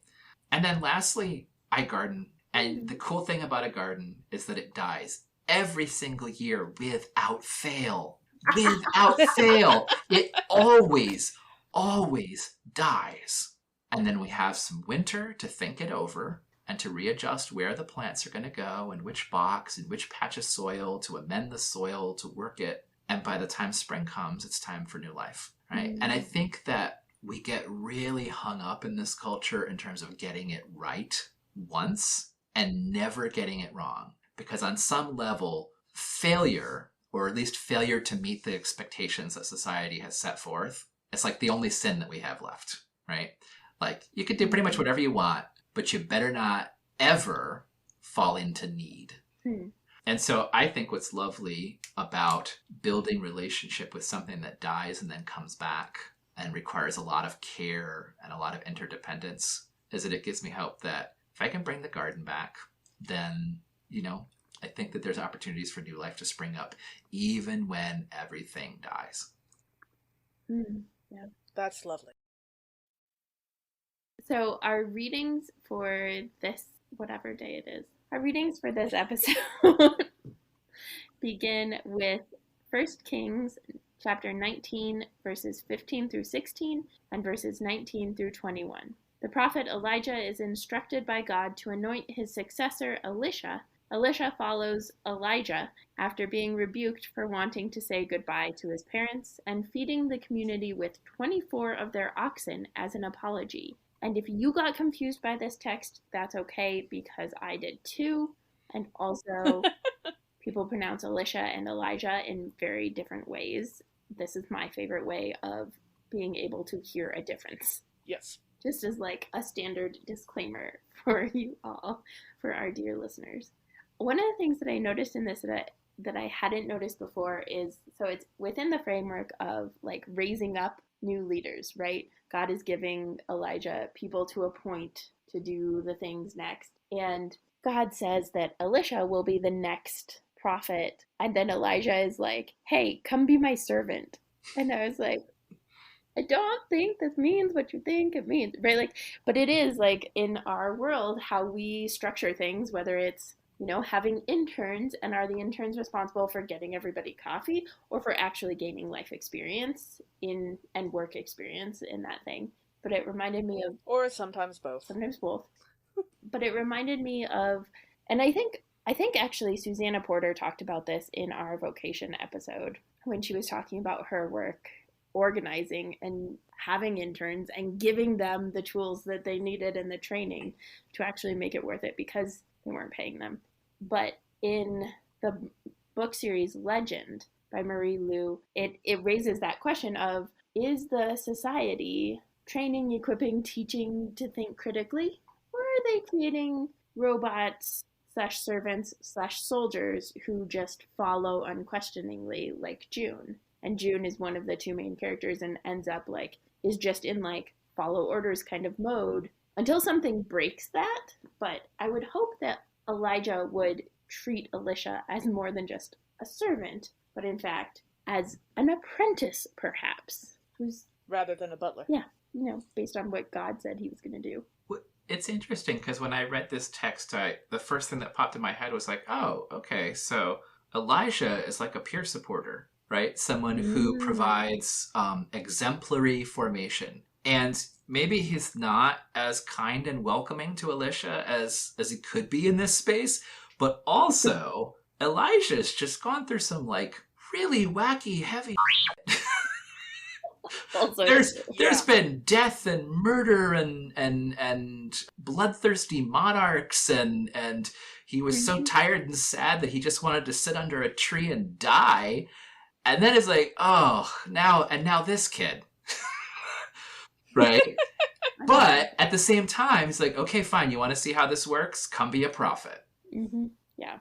And then lastly, I garden. And the cool thing about a garden is that it dies every single year without fail. Without fail. It always dies. And then we have some winter to think it over and to readjust where the plants are going to go and which box and which patch of soil to amend the soil to work it. And by the time spring comes, it's time for new life, right? And I think that we get really hung up in this culture in terms of getting it right once and never getting it wrong. Because on some level, failure, or at least failure to meet the expectations that society has set forth, it's like the only sin that we have left, right? Like, you could do pretty much whatever you want, but you better not ever fall into need. And so I think what's lovely about building relationship with something that dies and then comes back and requires a lot of care and a lot of interdependence is that it gives me hope that if I can bring the garden back, then, I think that there's opportunities for new life to spring up, even when everything dies. Yeah, that's lovely. So our readings for this, whatever day it is, our readings for this episode begin with 1 Kings chapter 19, verses 15 through 16, and verses 19 through 21. The prophet Elijah is instructed by God to anoint his successor, Elisha. Elisha follows Elijah after being rebuked for wanting to say goodbye to his parents and feeding the community with 24 of their oxen as an apology. And if you got confused by this text, that's okay, because I did too. And also, people pronounce Elisha and Elijah in very different ways. This is my favorite way of being able to hear a difference. Yes. Just as like a standard disclaimer for you all, for our dear listeners. One of the things that I noticed in this that I hadn't noticed before is, so it's within the framework of like raising up new leaders, right? God is giving Elijah people to appoint to do the things next. And God says that Elisha will be the next prophet. And then Elijah is like, hey, come be my servant. And I was like, I don't think this means what you think it means, right? Like, but it is like in our world, how we structure things, whether it's, having interns, and are the interns responsible for getting everybody coffee or for actually gaining life experience and work experience in that thing. But it reminded me of, or sometimes both. Sometimes both. But it reminded me of, and I think actually Susanna Porter talked about this in our vocation episode when she was talking about her work organizing and having interns and giving them the tools that they needed and the training to actually make it worth it, because they weren't paying them. But in the book series Legend by Marie Lu, it raises that question of, is the society training, equipping, teaching to think critically? Or are they creating robots / servants / soldiers who just follow unquestioningly, like June? And June is one of the two main characters and ends up is just in follow orders kind of mode until something breaks that. But I would hope that Elijah would treat Elisha as more than just a servant, but in fact as an apprentice, perhaps, who's rather than a butler. Yeah, based on what God said he was going to do. It's interesting because when I read this text, the first thing that popped in my head was like, oh, okay, so Elijah is like a peer supporter, right? Someone who provides exemplary formation. And maybe he's not as kind and welcoming to Elisha as he could be in this space, but also Elijah's just gone through some really wacky, heavy There's been death and murder and bloodthirsty monarchs, and he was so tired and sad that he just wanted to sit under a tree and die. And then it's like, oh, now this kid. Right? But at the same time, it's like, okay, fine, you want to see how this works? Come be a prophet. Mm-hmm. Yeah.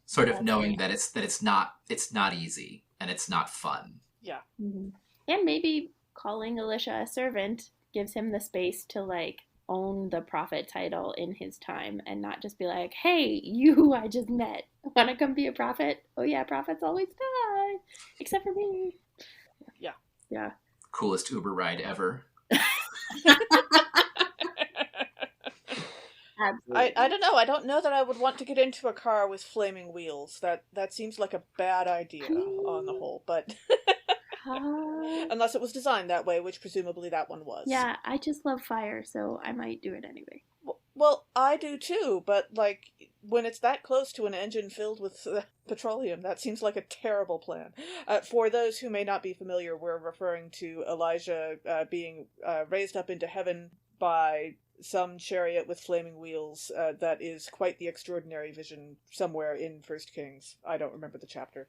Sort of knowing that it's not easy and it's not fun. Yeah. Mm-hmm. And maybe calling Elisha a servant gives him the space to own the prophet title in his time and not just be like, hey, you I just met, want to come be a prophet? Oh yeah, prophets always die, except for me. Yeah. Coolest Uber ride ever. Absolutely. I don't know. I don't know that I would want to get into a car with flaming wheels. That seems like a bad idea on the whole, but unless it was designed that way, which presumably that one was. Yeah, I just love fire, so I might do it anyway. Well, I do too, but when it's that close to an engine filled with petroleum, that seems like a terrible plan. For those who may not be familiar, we're referring to Elijah being raised up into heaven by some chariot with flaming wheels. That is quite the extraordinary vision somewhere in First Kings. I don't remember the chapter.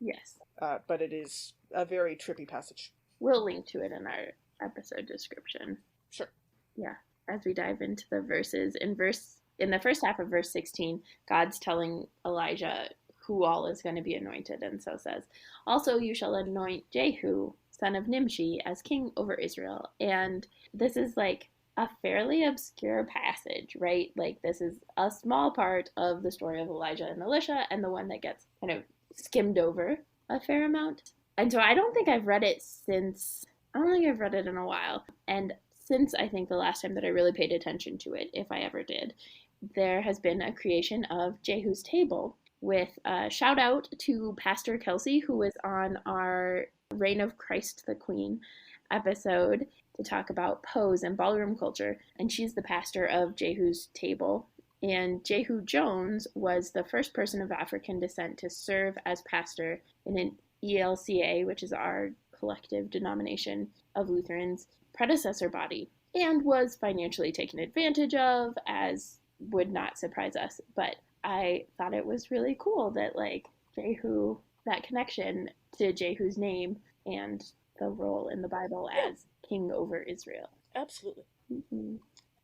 Yes. But it is a very trippy passage. We'll link to it in our episode description. Sure. Yeah. As we dive into the verses, in the first half of verse 16, God's telling Elijah who all is going to be anointed, and so says, "Also you shall anoint Jehu, son of Nimshi, as king over Israel." And this is like a fairly obscure passage, right? Like, this is a small part of the story of Elijah and Elisha, and the one that gets kind of skimmed over a fair amount. And so I don't think I've read it in a while. And since I think the last time that I really paid attention to it, if I ever did, there has been a creation of Jehu's Table with a shout out to Pastor Kelsey, who was on our Reign of Christ the Queen episode to talk about pose and ballroom culture, and she's the pastor of Jehu's Table. And Jehu Jones was the first person of African descent to serve as pastor in an ELCA, which is our collective denomination of Lutherans, predecessor body, and was financially taken advantage of, as would not surprise us. But I thought it was really cool that, like, Jehu, that connection to Jehu's name and the role in the Bible as king over Israel. Absolutely. Mm-hmm.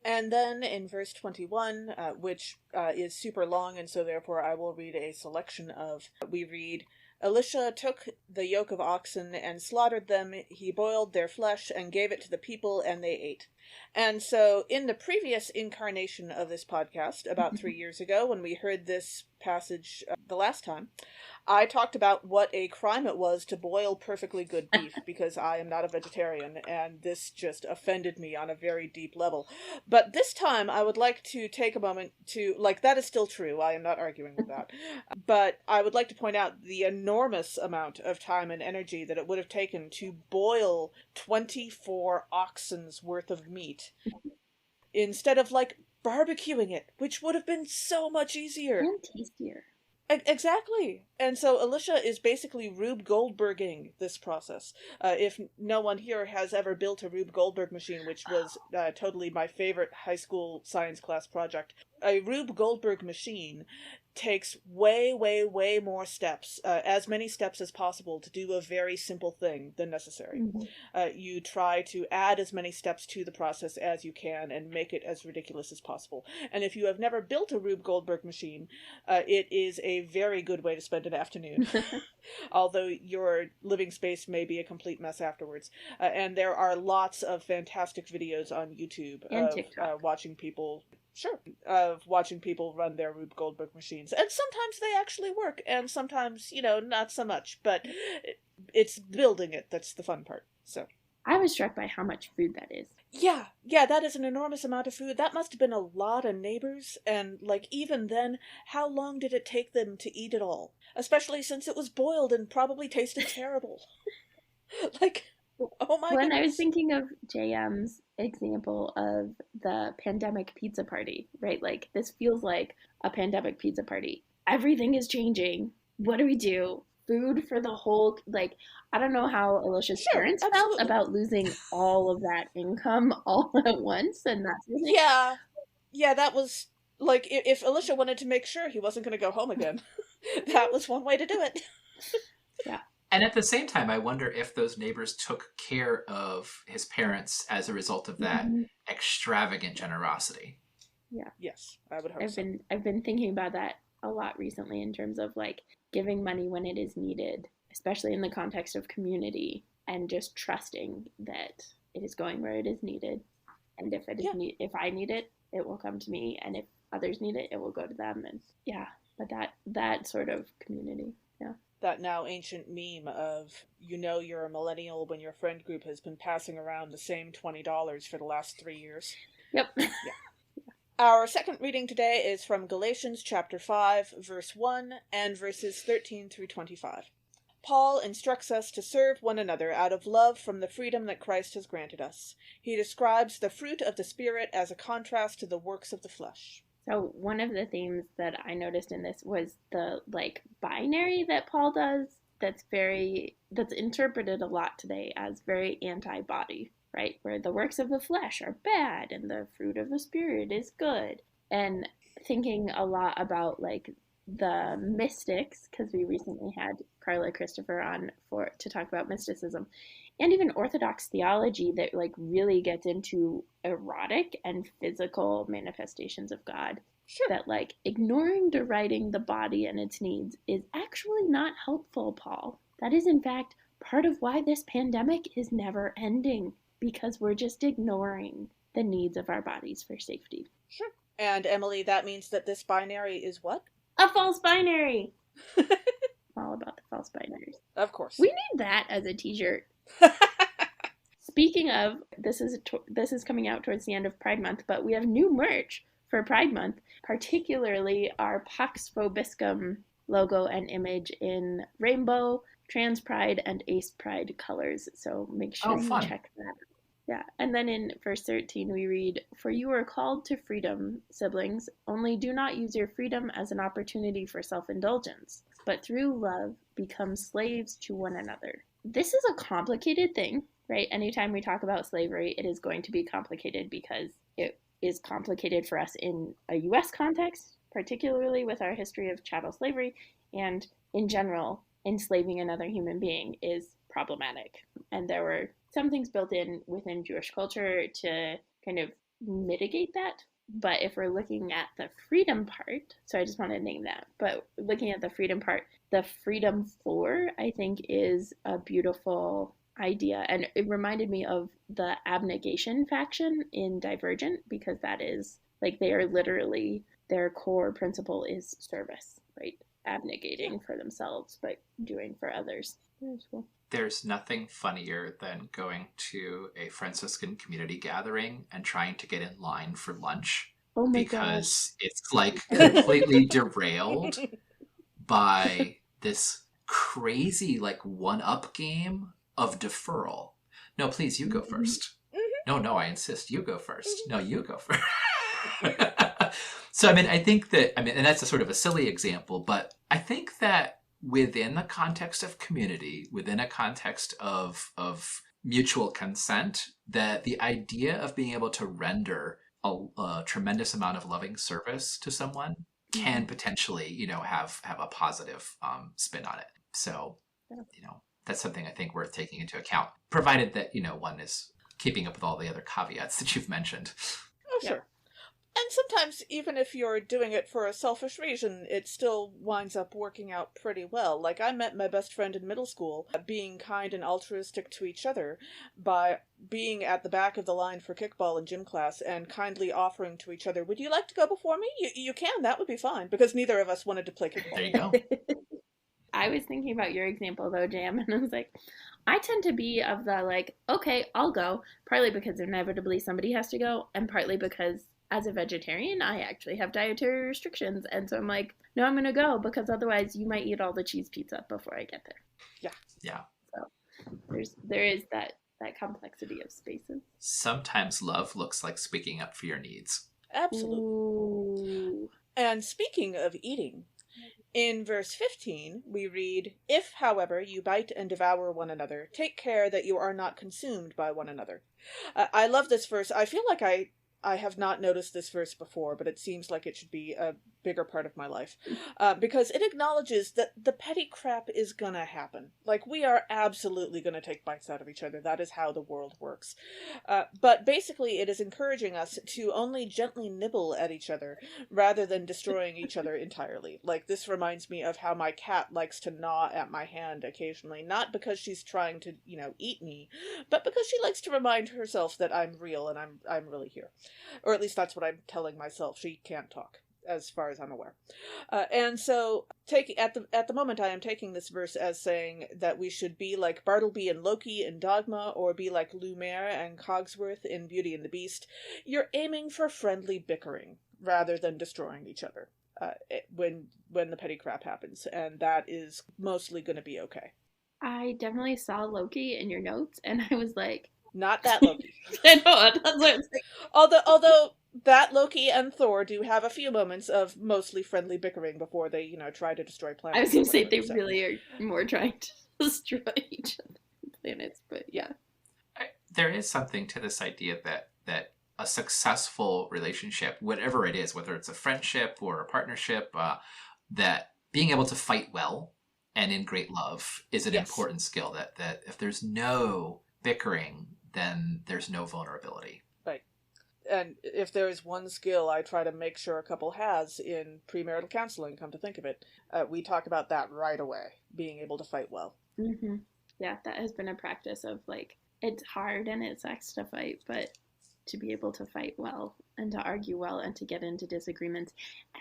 And then in verse 21, which is super long, and so therefore I will read a selection of, we read, "Elisha took the yoke of oxen and slaughtered them. He boiled their flesh and gave it to the people, and they ate." And so in the previous incarnation of this podcast, about 3 years ago, when we heard this passage the last time, I talked about what a crime it was to boil perfectly good beef, because I am not a vegetarian, and this just offended me on a very deep level. But this time, I would like to take a moment to, like, that is still true, I am not arguing with that, but I would like to point out the enormous amount of time and energy that it would have taken to boil 24 oxen's worth of meat, instead of, like, barbecuing it, which would have been so much easier. And tastier. Exactly. And so Elisha is basically Rube Goldberging this process. If no one here has ever built a Rube Goldberg machine, which was totally my favorite high school science class project, a Rube Goldberg machine takes way, way, way more steps, as many steps as possible, to do a very simple thing than necessary. Mm-hmm. You try to add as many steps to the process as you can and make it as ridiculous as possible. And if you have never built a Rube Goldberg machine, it is a very good way to spend an afternoon, although your living space may be a complete mess afterwards. And there are lots of fantastic videos on YouTube of watching people run their Rube Goldberg machines. And sometimes they actually work, and sometimes, not so much. But it's building it that's the fun part. So I was struck by how much food that is. Yeah, that is an enormous amount of food. That must have been a lot of neighbors, and, like, even then, how long did it take them to eat it all? Especially since it was boiled and probably tasted terrible. Like, oh my goodness. I was thinking of JM's example of the pandemic pizza party, right? Like, this feels like a pandemic pizza party. Everything is changing. What do we do? Food for the whole, like, I don't know how Alicia's parents felt about losing all of that income all at once, and that's yeah, that was, like, if Elisha wanted to make sure he wasn't going to go home again, that was one way to do it. Yeah. And at the same time, I wonder if those neighbors took care of his parents as a result of that extravagant generosity. Yeah. Yes, I would hope so. I've been thinking about that a lot recently in terms of, like, giving money when it is needed, especially in the context of community, and just trusting that it is going where it is needed. And if it is if I need it, it will come to me, and if others need it, it will go to them. And but that sort of community. Yeah. That now ancient meme of, you're a millennial when your friend group has been passing around the same $20 for the last 3 years. Yep. Yeah. Our second reading today is from Galatians chapter 5, verse 1, and verses 13 through 25. Paul instructs us to serve one another out of love from the freedom that Christ has granted us. He describes the fruit of the Spirit as a contrast to the works of the flesh. So one of the themes that I noticed in this was the like binary that Paul does that's interpreted a lot today as very anti-body, right? Where the works of the flesh are bad and the fruit of the spirit is good. And thinking a lot about like the mystics, because we recently had Carla Christopher on for to talk about mysticism, and even Orthodox theology that like really gets into erotic and physical manifestations of God. Sure. That like ignoring deriding the body and its needs is actually not helpful, Paul. That is in fact part of why this pandemic is never ending, because we're just ignoring the needs of our bodies for safety. Sure. And Emily, that means that this binary is what? A false binary. All about the false binaries. Of course. We need that as a t-shirt. Speaking of, this is coming out towards the end of Pride Month, but we have new merch for Pride Month, particularly our Pax Vobiscum logo and image in rainbow, trans pride, and ace pride colors. So make sure you check that out. Yeah. And then in verse 13, we read, "For you are called to freedom, siblings, only do not use your freedom as an opportunity for self-indulgence, but through love become slaves to one another." This is a complicated thing, right? Anytime we talk about slavery, it is going to be complicated because it is complicated for us in a US context, particularly with our history of chattel slavery, and in general, enslaving another human being is problematic. And there were some things built in within Jewish culture to kind of mitigate that. But if we're looking at the freedom part, so I just want to name that, but looking at the freedom part, the freedom for, I think, is a beautiful idea. And it reminded me of the abnegation faction in Divergent, because that is like they are literally, their core principle is service, right? Abnegating for themselves, but doing for others. That's cool. There's nothing funnier than going to a Franciscan community gathering and trying to get in line for lunch. Oh my because it's like completely derailed by this crazy like one-up game of deferral. No, please, you go first. No, I insist, you go first. No, you go first. So I think that and that's a sort of a silly example, but I think that within the context of community, within a context of mutual consent, that the idea of being able to render a tremendous amount of loving service to someone can potentially, have a positive spin on it. So, that's something I think worth taking into account, provided that, one is keeping up with all the other caveats that you've mentioned. Oh, sure. And sometimes, even if you're doing it for a selfish reason, it still winds up working out pretty well. Like, I met my best friend in middle school being kind and altruistic to each other by being at the back of the line for kickball in gym class and kindly offering to each other, "Would you like to go before me? You can, that would be fine," because neither of us wanted to play kickball. There you go. I was thinking about your example, though, Jam, and I was like, I tend to be of the, like, okay, I'll go, partly because inevitably somebody has to go, and partly because as a vegetarian, I actually have dietary restrictions. And so I'm like, no, I'm going to go, because otherwise you might eat all the cheese pizza before I get there. Yeah. So there is that complexity of spaces. Sometimes love looks like speaking up for your needs. Absolutely. Ooh. And speaking of eating, in verse 15, we read, "If, however, you bite and devour one another, take care that you are not consumed by one another." I love this verse. I feel like I have not noticed this verse before, but it seems like it should be a bigger part of my life. Because it acknowledges that the petty crap is gonna happen. Like, we are absolutely gonna take bites out of each other. That is how the world works. But basically, it is encouraging us to only gently nibble at each other, rather than destroying each other entirely. Like, this reminds me of how my cat likes to gnaw at my hand occasionally, not because she's trying to, eat me, but because she likes to remind herself that I'm real and I'm really here. Or at least that's what I'm telling myself. She can't talk, as far as I'm aware. And so, at the moment, I am taking this verse as saying that we should be like Bartleby and Loki in Dogma, or be like Lumiere and Cogsworth in Beauty and the Beast. You're aiming for friendly bickering, rather than destroying each other when the petty crap happens. And that is mostly going to be okay. I definitely saw Loki in your notes, and I was like, not that Loki. I know, that's what I'm saying. Although that Loki and Thor do have a few moments of mostly friendly bickering before they, try to destroy planets. I was going to say whatever, they really are more trying to destroy each other planets, but yeah. There is something to this idea that a successful relationship, whatever it is, whether it's a friendship or a partnership, that being able to fight well and in great love is an important skill. That if there's no bickering, then there's no vulnerability. Right. And if there's one skill I try to make sure a couple has in premarital counseling, come to think of it, we talk about that right away, being able to fight well. Mm-hmm. Yeah, that has been a practice of, like, it's hard and it sucks to fight, but to be able to fight well and to argue well and to get into disagreements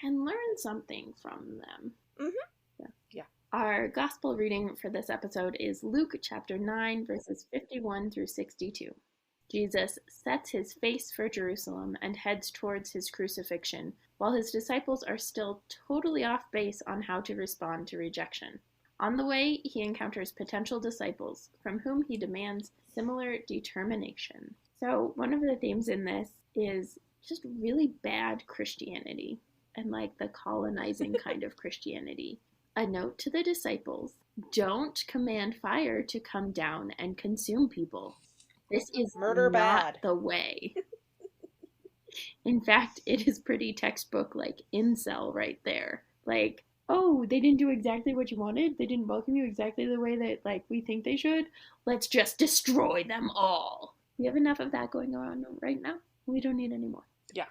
and learn something from them. Mm-hmm. Yeah. Our gospel reading for this episode is Luke chapter 9, verses 51 through 62. Jesus sets his face for Jerusalem and heads towards his crucifixion, while his disciples are still totally off base on how to respond to rejection. On the way, he encounters potential disciples, from whom he demands similar determination. So one of the themes in this is just really bad Christianity, and like the colonizing kind of Christianity. A note to the disciples: don't command fire to come down and consume people. This is murder not bad. The way. In fact, it is pretty textbook, like, incel right there. Like, oh, they didn't do exactly what you wanted. They didn't welcome you exactly the way that, like, we think they should. Let's just destroy them all. We have enough of that going on right now. We don't need any more. Yeah.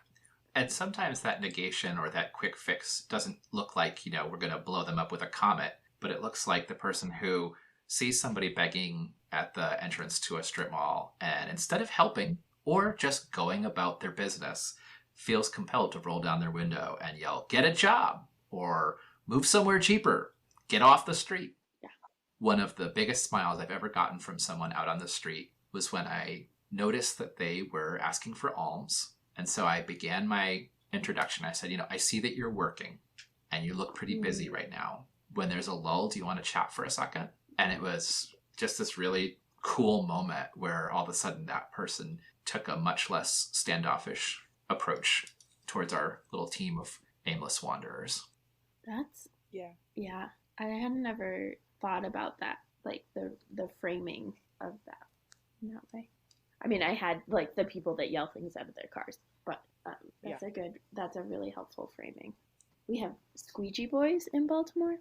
And sometimes that negation or that quick fix doesn't look like, we're going to blow them up with a comet, but it looks like the person who sees somebody begging at the entrance to a strip mall and instead of helping or just going about their business, feels compelled to roll down their window and yell, "Get a job," or "Move somewhere cheaper, get off the street." Yeah. One of the biggest smiles I've ever gotten from someone out on the street was when I noticed that they were asking for alms. And so I began my introduction. I said, I see that you're working and you look pretty busy right now. When there's a lull, do you want to chat for a second? And it was just this really cool moment where all of a sudden that person took a much less standoffish approach towards our little team of aimless wanderers. Yeah. I had never thought about that, like the framing of that in that way. I mean, I had, like, the people that yell things out of their cars, but that's a really helpful framing. We have squeegee boys in Baltimore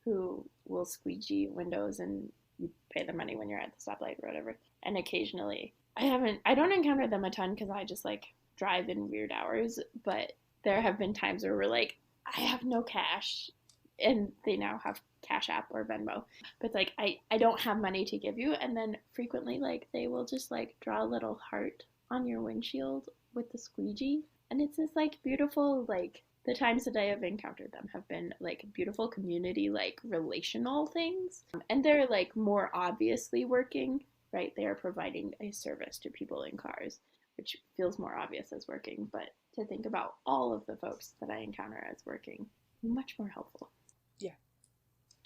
who will squeegee windows, and you pay the money when you're at the stoplight or whatever. And occasionally, I don't encounter them a ton because I just, like, drive in weird hours, but there have been times where we're like, I have no cash, and they now have Cash App or Venmo, but it's like, I don't have money to give you. And then frequently, like, they will just, like, draw a little heart on your windshield with the squeegee, and it's this, like, beautiful, like, the times that I have encountered them have been, like, beautiful community, like, relational things, and they're, like, more obviously working, right? They are providing a service to people in cars, which feels more obvious as working, but to think about all of the folks that I encounter as working, much more helpful. Yeah.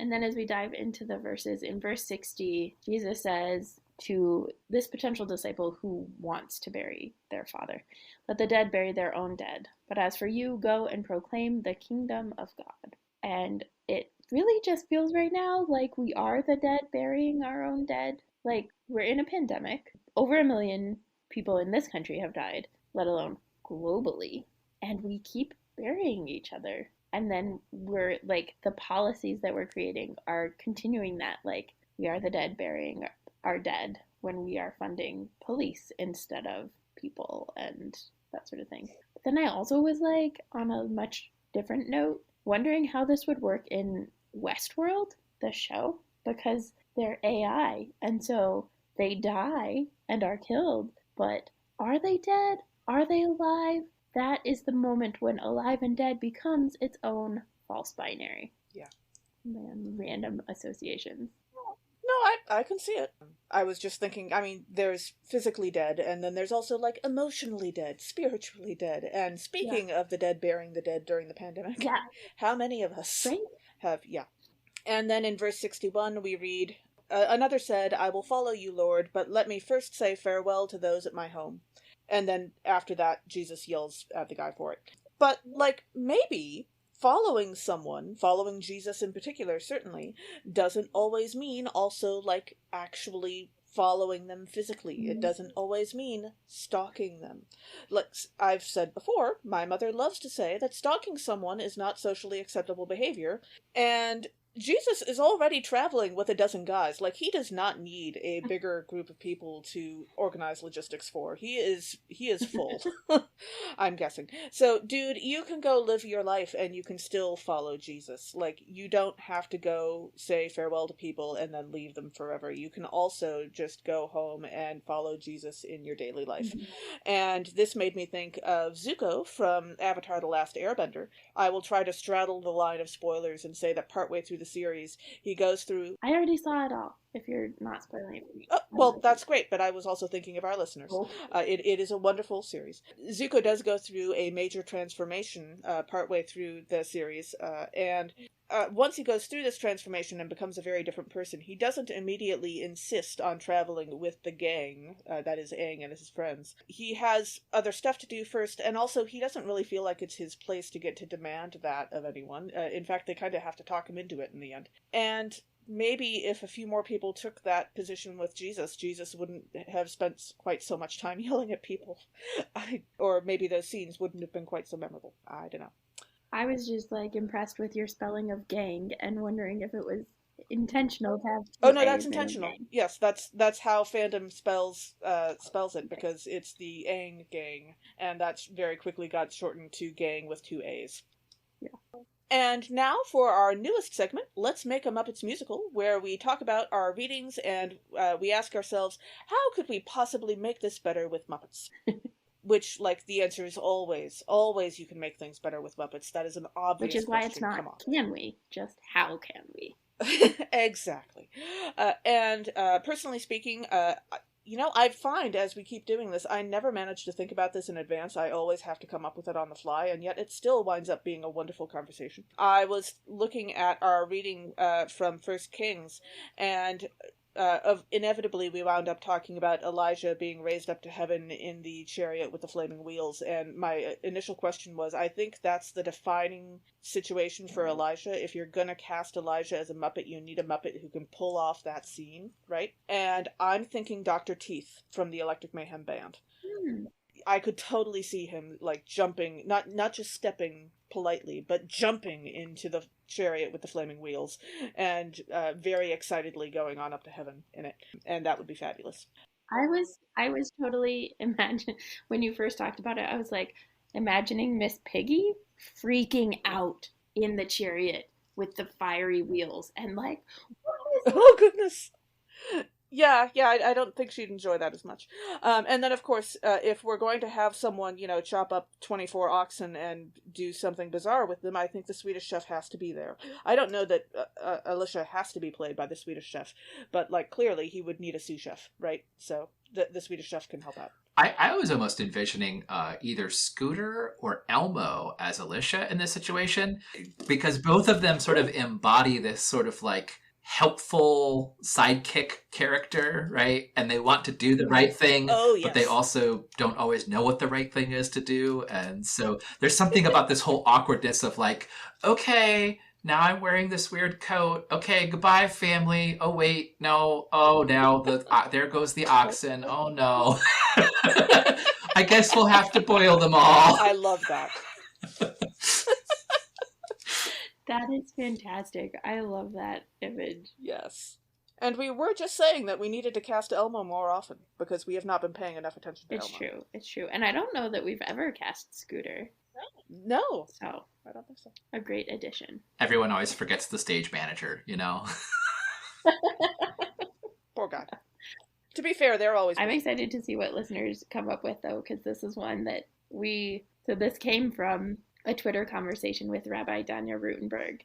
And then as we dive into the verses, in verse 60, Jesus says to this potential disciple who wants to bury their father, "Let the dead bury their own dead. But as for you, go and proclaim the kingdom of God." And it really just feels right now like we are the dead burying our own dead. Like, we're in a pandemic. Over 1 million people in this country have died, let alone globally. And we keep burying each other. And then we're, like, the policies that we're creating are continuing that. Like, we are the dead burying our dead when we are funding police instead of people and that sort of thing. But then I also was, like, on a much different note, wondering how this would work in Westworld, the show, because they're AI, and so they die and are killed, but are they dead? Are they alive? That is the moment when alive and dead becomes its own false binary. Yeah. Man, random associations. No, I can see it. I was just thinking, I mean, there's physically dead, and then there's also, like, emotionally dead, spiritually dead. And speaking of the dead burying the dead during the pandemic, how many of us have, And then in verse 61, we read, "Another said, 'I will follow you, Lord, but let me first say farewell to those at my home.' And then after that, Jesus yells at the guy for it. But, like, maybe following someone, following Jesus in particular, certainly, doesn't always mean also, like, actually following them physically. It doesn't always mean stalking them. Like I've said before, my mother loves to say that stalking someone is not socially acceptable behavior, and Jesus is already traveling with a dozen guys. Like, he does not need a bigger group of people to organize logistics for. He is full. I'm guessing. So, dude, you can go live your life and you can still follow Jesus. Like, you don't have to go say farewell to people and then leave them forever. You can also just go home and follow Jesus in your daily life. And this made me think of Zuko from Avatar: The Last Airbender. I will try to straddle the line of spoilers and say that partway through the series, he goes through... I already saw it all, if you're not spoiling it for me. Oh, well, that's great, but I was also thinking of our listeners. Cool. It is a wonderful series. Zuko does go through a major transformation partway through the series, and once he goes through this transformation and becomes a very different person, he doesn't immediately insist on traveling with the gang, that is Aang and his friends. He has other stuff to do first, and also he doesn't really feel like it's his place to get to demand that of anyone. In fact, they kind of have to talk him into it in the end. And maybe if a few more people took that position with Jesus, Jesus wouldn't have spent quite so much time yelling at people. Or maybe those scenes wouldn't have been quite so memorable. I don't know. I was just like impressed with your spelling of gang and wondering if it was intentional to have two Oh no, A's that's in intentional. gang. Yes, that's how fandom spells it, because it's the Aang gang, and that's very quickly got shortened to gang with two A's. Yeah. And now for our newest segment, Let's Make a Muppets Musical, where we talk about our readings and we ask ourselves, how could we possibly make this better with Muppets? Which, like, the answer is always you can make things better with Muppets. That is an obvious Which is why question. it's not Come on. can we, just how can we? Exactly. And personally speaking, I find as we keep doing this, I never manage to think about this in advance. I always have to come up with it on the fly, and yet it still winds up being a wonderful conversation. I was looking at our reading from First Kings, and inevitably we wound up talking about Elijah being raised up to heaven in the chariot with the flaming wheels, and my initial question was, I think that's the defining situation for Elijah. If you're gonna cast Elijah as a Muppet, you need a Muppet who can pull off that scene, right? And I'm thinking Dr. Teeth from the Electric Mayhem Band. I could totally see him, like, jumping, not just stepping politely, but jumping into the chariot with the flaming wheels, and very excitedly going on up to heaven in it. And that would be fabulous. I was totally imagine when you first talked about it, I was like imagining Miss Piggy freaking out in the chariot with the fiery wheels and like, what is Oh, goodness. Yeah, I don't think she'd enjoy that as much. And then, of course, if we're going to have someone, chop up 24 oxen and do something bizarre with them, I think the Swedish Chef has to be there. I don't know that Alicia has to be played by the Swedish Chef, but, like, clearly he would need a sous chef, right? So the Swedish Chef can help out. I was almost envisioning either Scooter or Elmo as Alicia in this situation, because both of them sort of embody this sort of like helpful sidekick character, right? And they want to do the right thing, Oh, yes. but they also don't always know what the right thing is to do. And so there's something about this whole awkwardness of like, okay, now I'm wearing this weird coat. Okay, goodbye, family. Oh, wait, no. Oh, now there goes the oxen. Oh, no. I guess we'll have to boil them all. I love that. That is fantastic. I love that image. Yes. And we were just saying that we needed to cast Elmo more often, because we have not been paying enough attention to Elmo. It's true. And I don't know that we've ever cast Scooter. No. So, I don't think so. A great addition. Everyone always forgets the stage manager, you know? Poor guy. To be fair, they're always... I'm excited to see what listeners come up with, though, because this is one that so this came from a Twitter conversation with Rabbi Danya Rutenberg.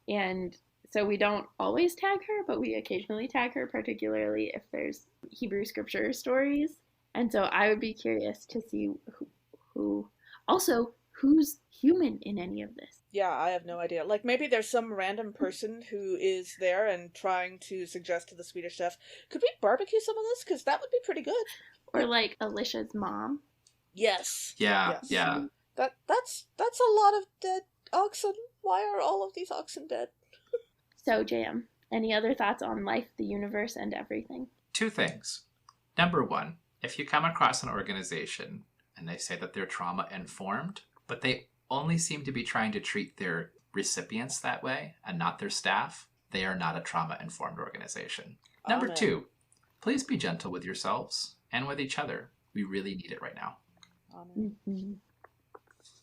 And so we don't always tag her, but we occasionally tag her, particularly if there's Hebrew scripture stories. And so I would be curious to see who's human in any of this. Yeah, I have no idea. Like, maybe there's some random person who is there and trying to suggest to the Swedish Chef, could we barbecue some of this? Because that would be pretty good. Or like Alicia's mom. Yes. Yeah, Yes. yeah. That's a lot of dead oxen. Why are all of these oxen dead? So, JM, any other thoughts on life, the universe, and everything? Two things. Number one, if you come across an organization and they say that they're trauma informed, but they only seem to be trying to treat their recipients that way and not their staff, they are not a trauma informed organization. Number Amen. two, please be gentle with yourselves and with each other. We really need it right now. Amen. Mm-hmm.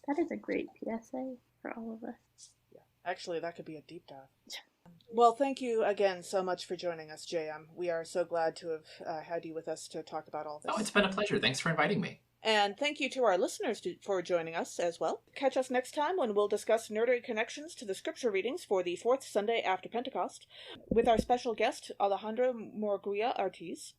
That is a great PSA for all of us. Yeah. Actually, that could be a deep dive. Well, thank you again so much for joining us, JM. We are so glad to have had you with us to talk about all this. Oh, it's been a pleasure. Thanks for inviting me. And thank you to our listeners for joining us as well. Catch us next time when we'll discuss nerdery connections to the scripture readings for the fourth Sunday after Pentecost with our special guest, Alejandro Morguia Ortiz.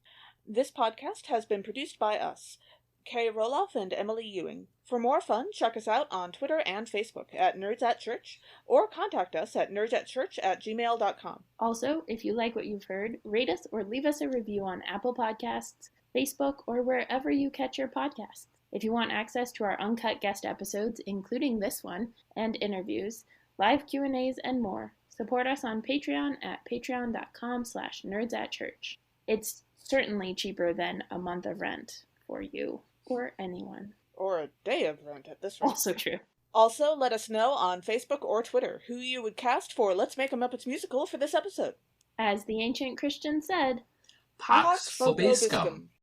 This podcast has been produced by us, Kay Roloff and Emily Ewing. For more fun, check us out on Twitter and Facebook at Nerds at Church, or contact us at nerdsatchurch@gmail.com. Also, if you like what you've heard, rate us or leave us a review on Apple Podcasts, Facebook, or wherever you catch your podcasts. If you want access to our uncut guest episodes, including this one, and interviews, live Q&As, and more, support us on Patreon at patreon.com/nerdsatchurch. It's certainly cheaper than a month of rent for you or anyone. Or a day of rent at this rate. Also true. Also, let us know on Facebook or Twitter who you would cast for Let's Make a Muppets Musical for this episode. As the ancient Christian said, Pax vobiscum.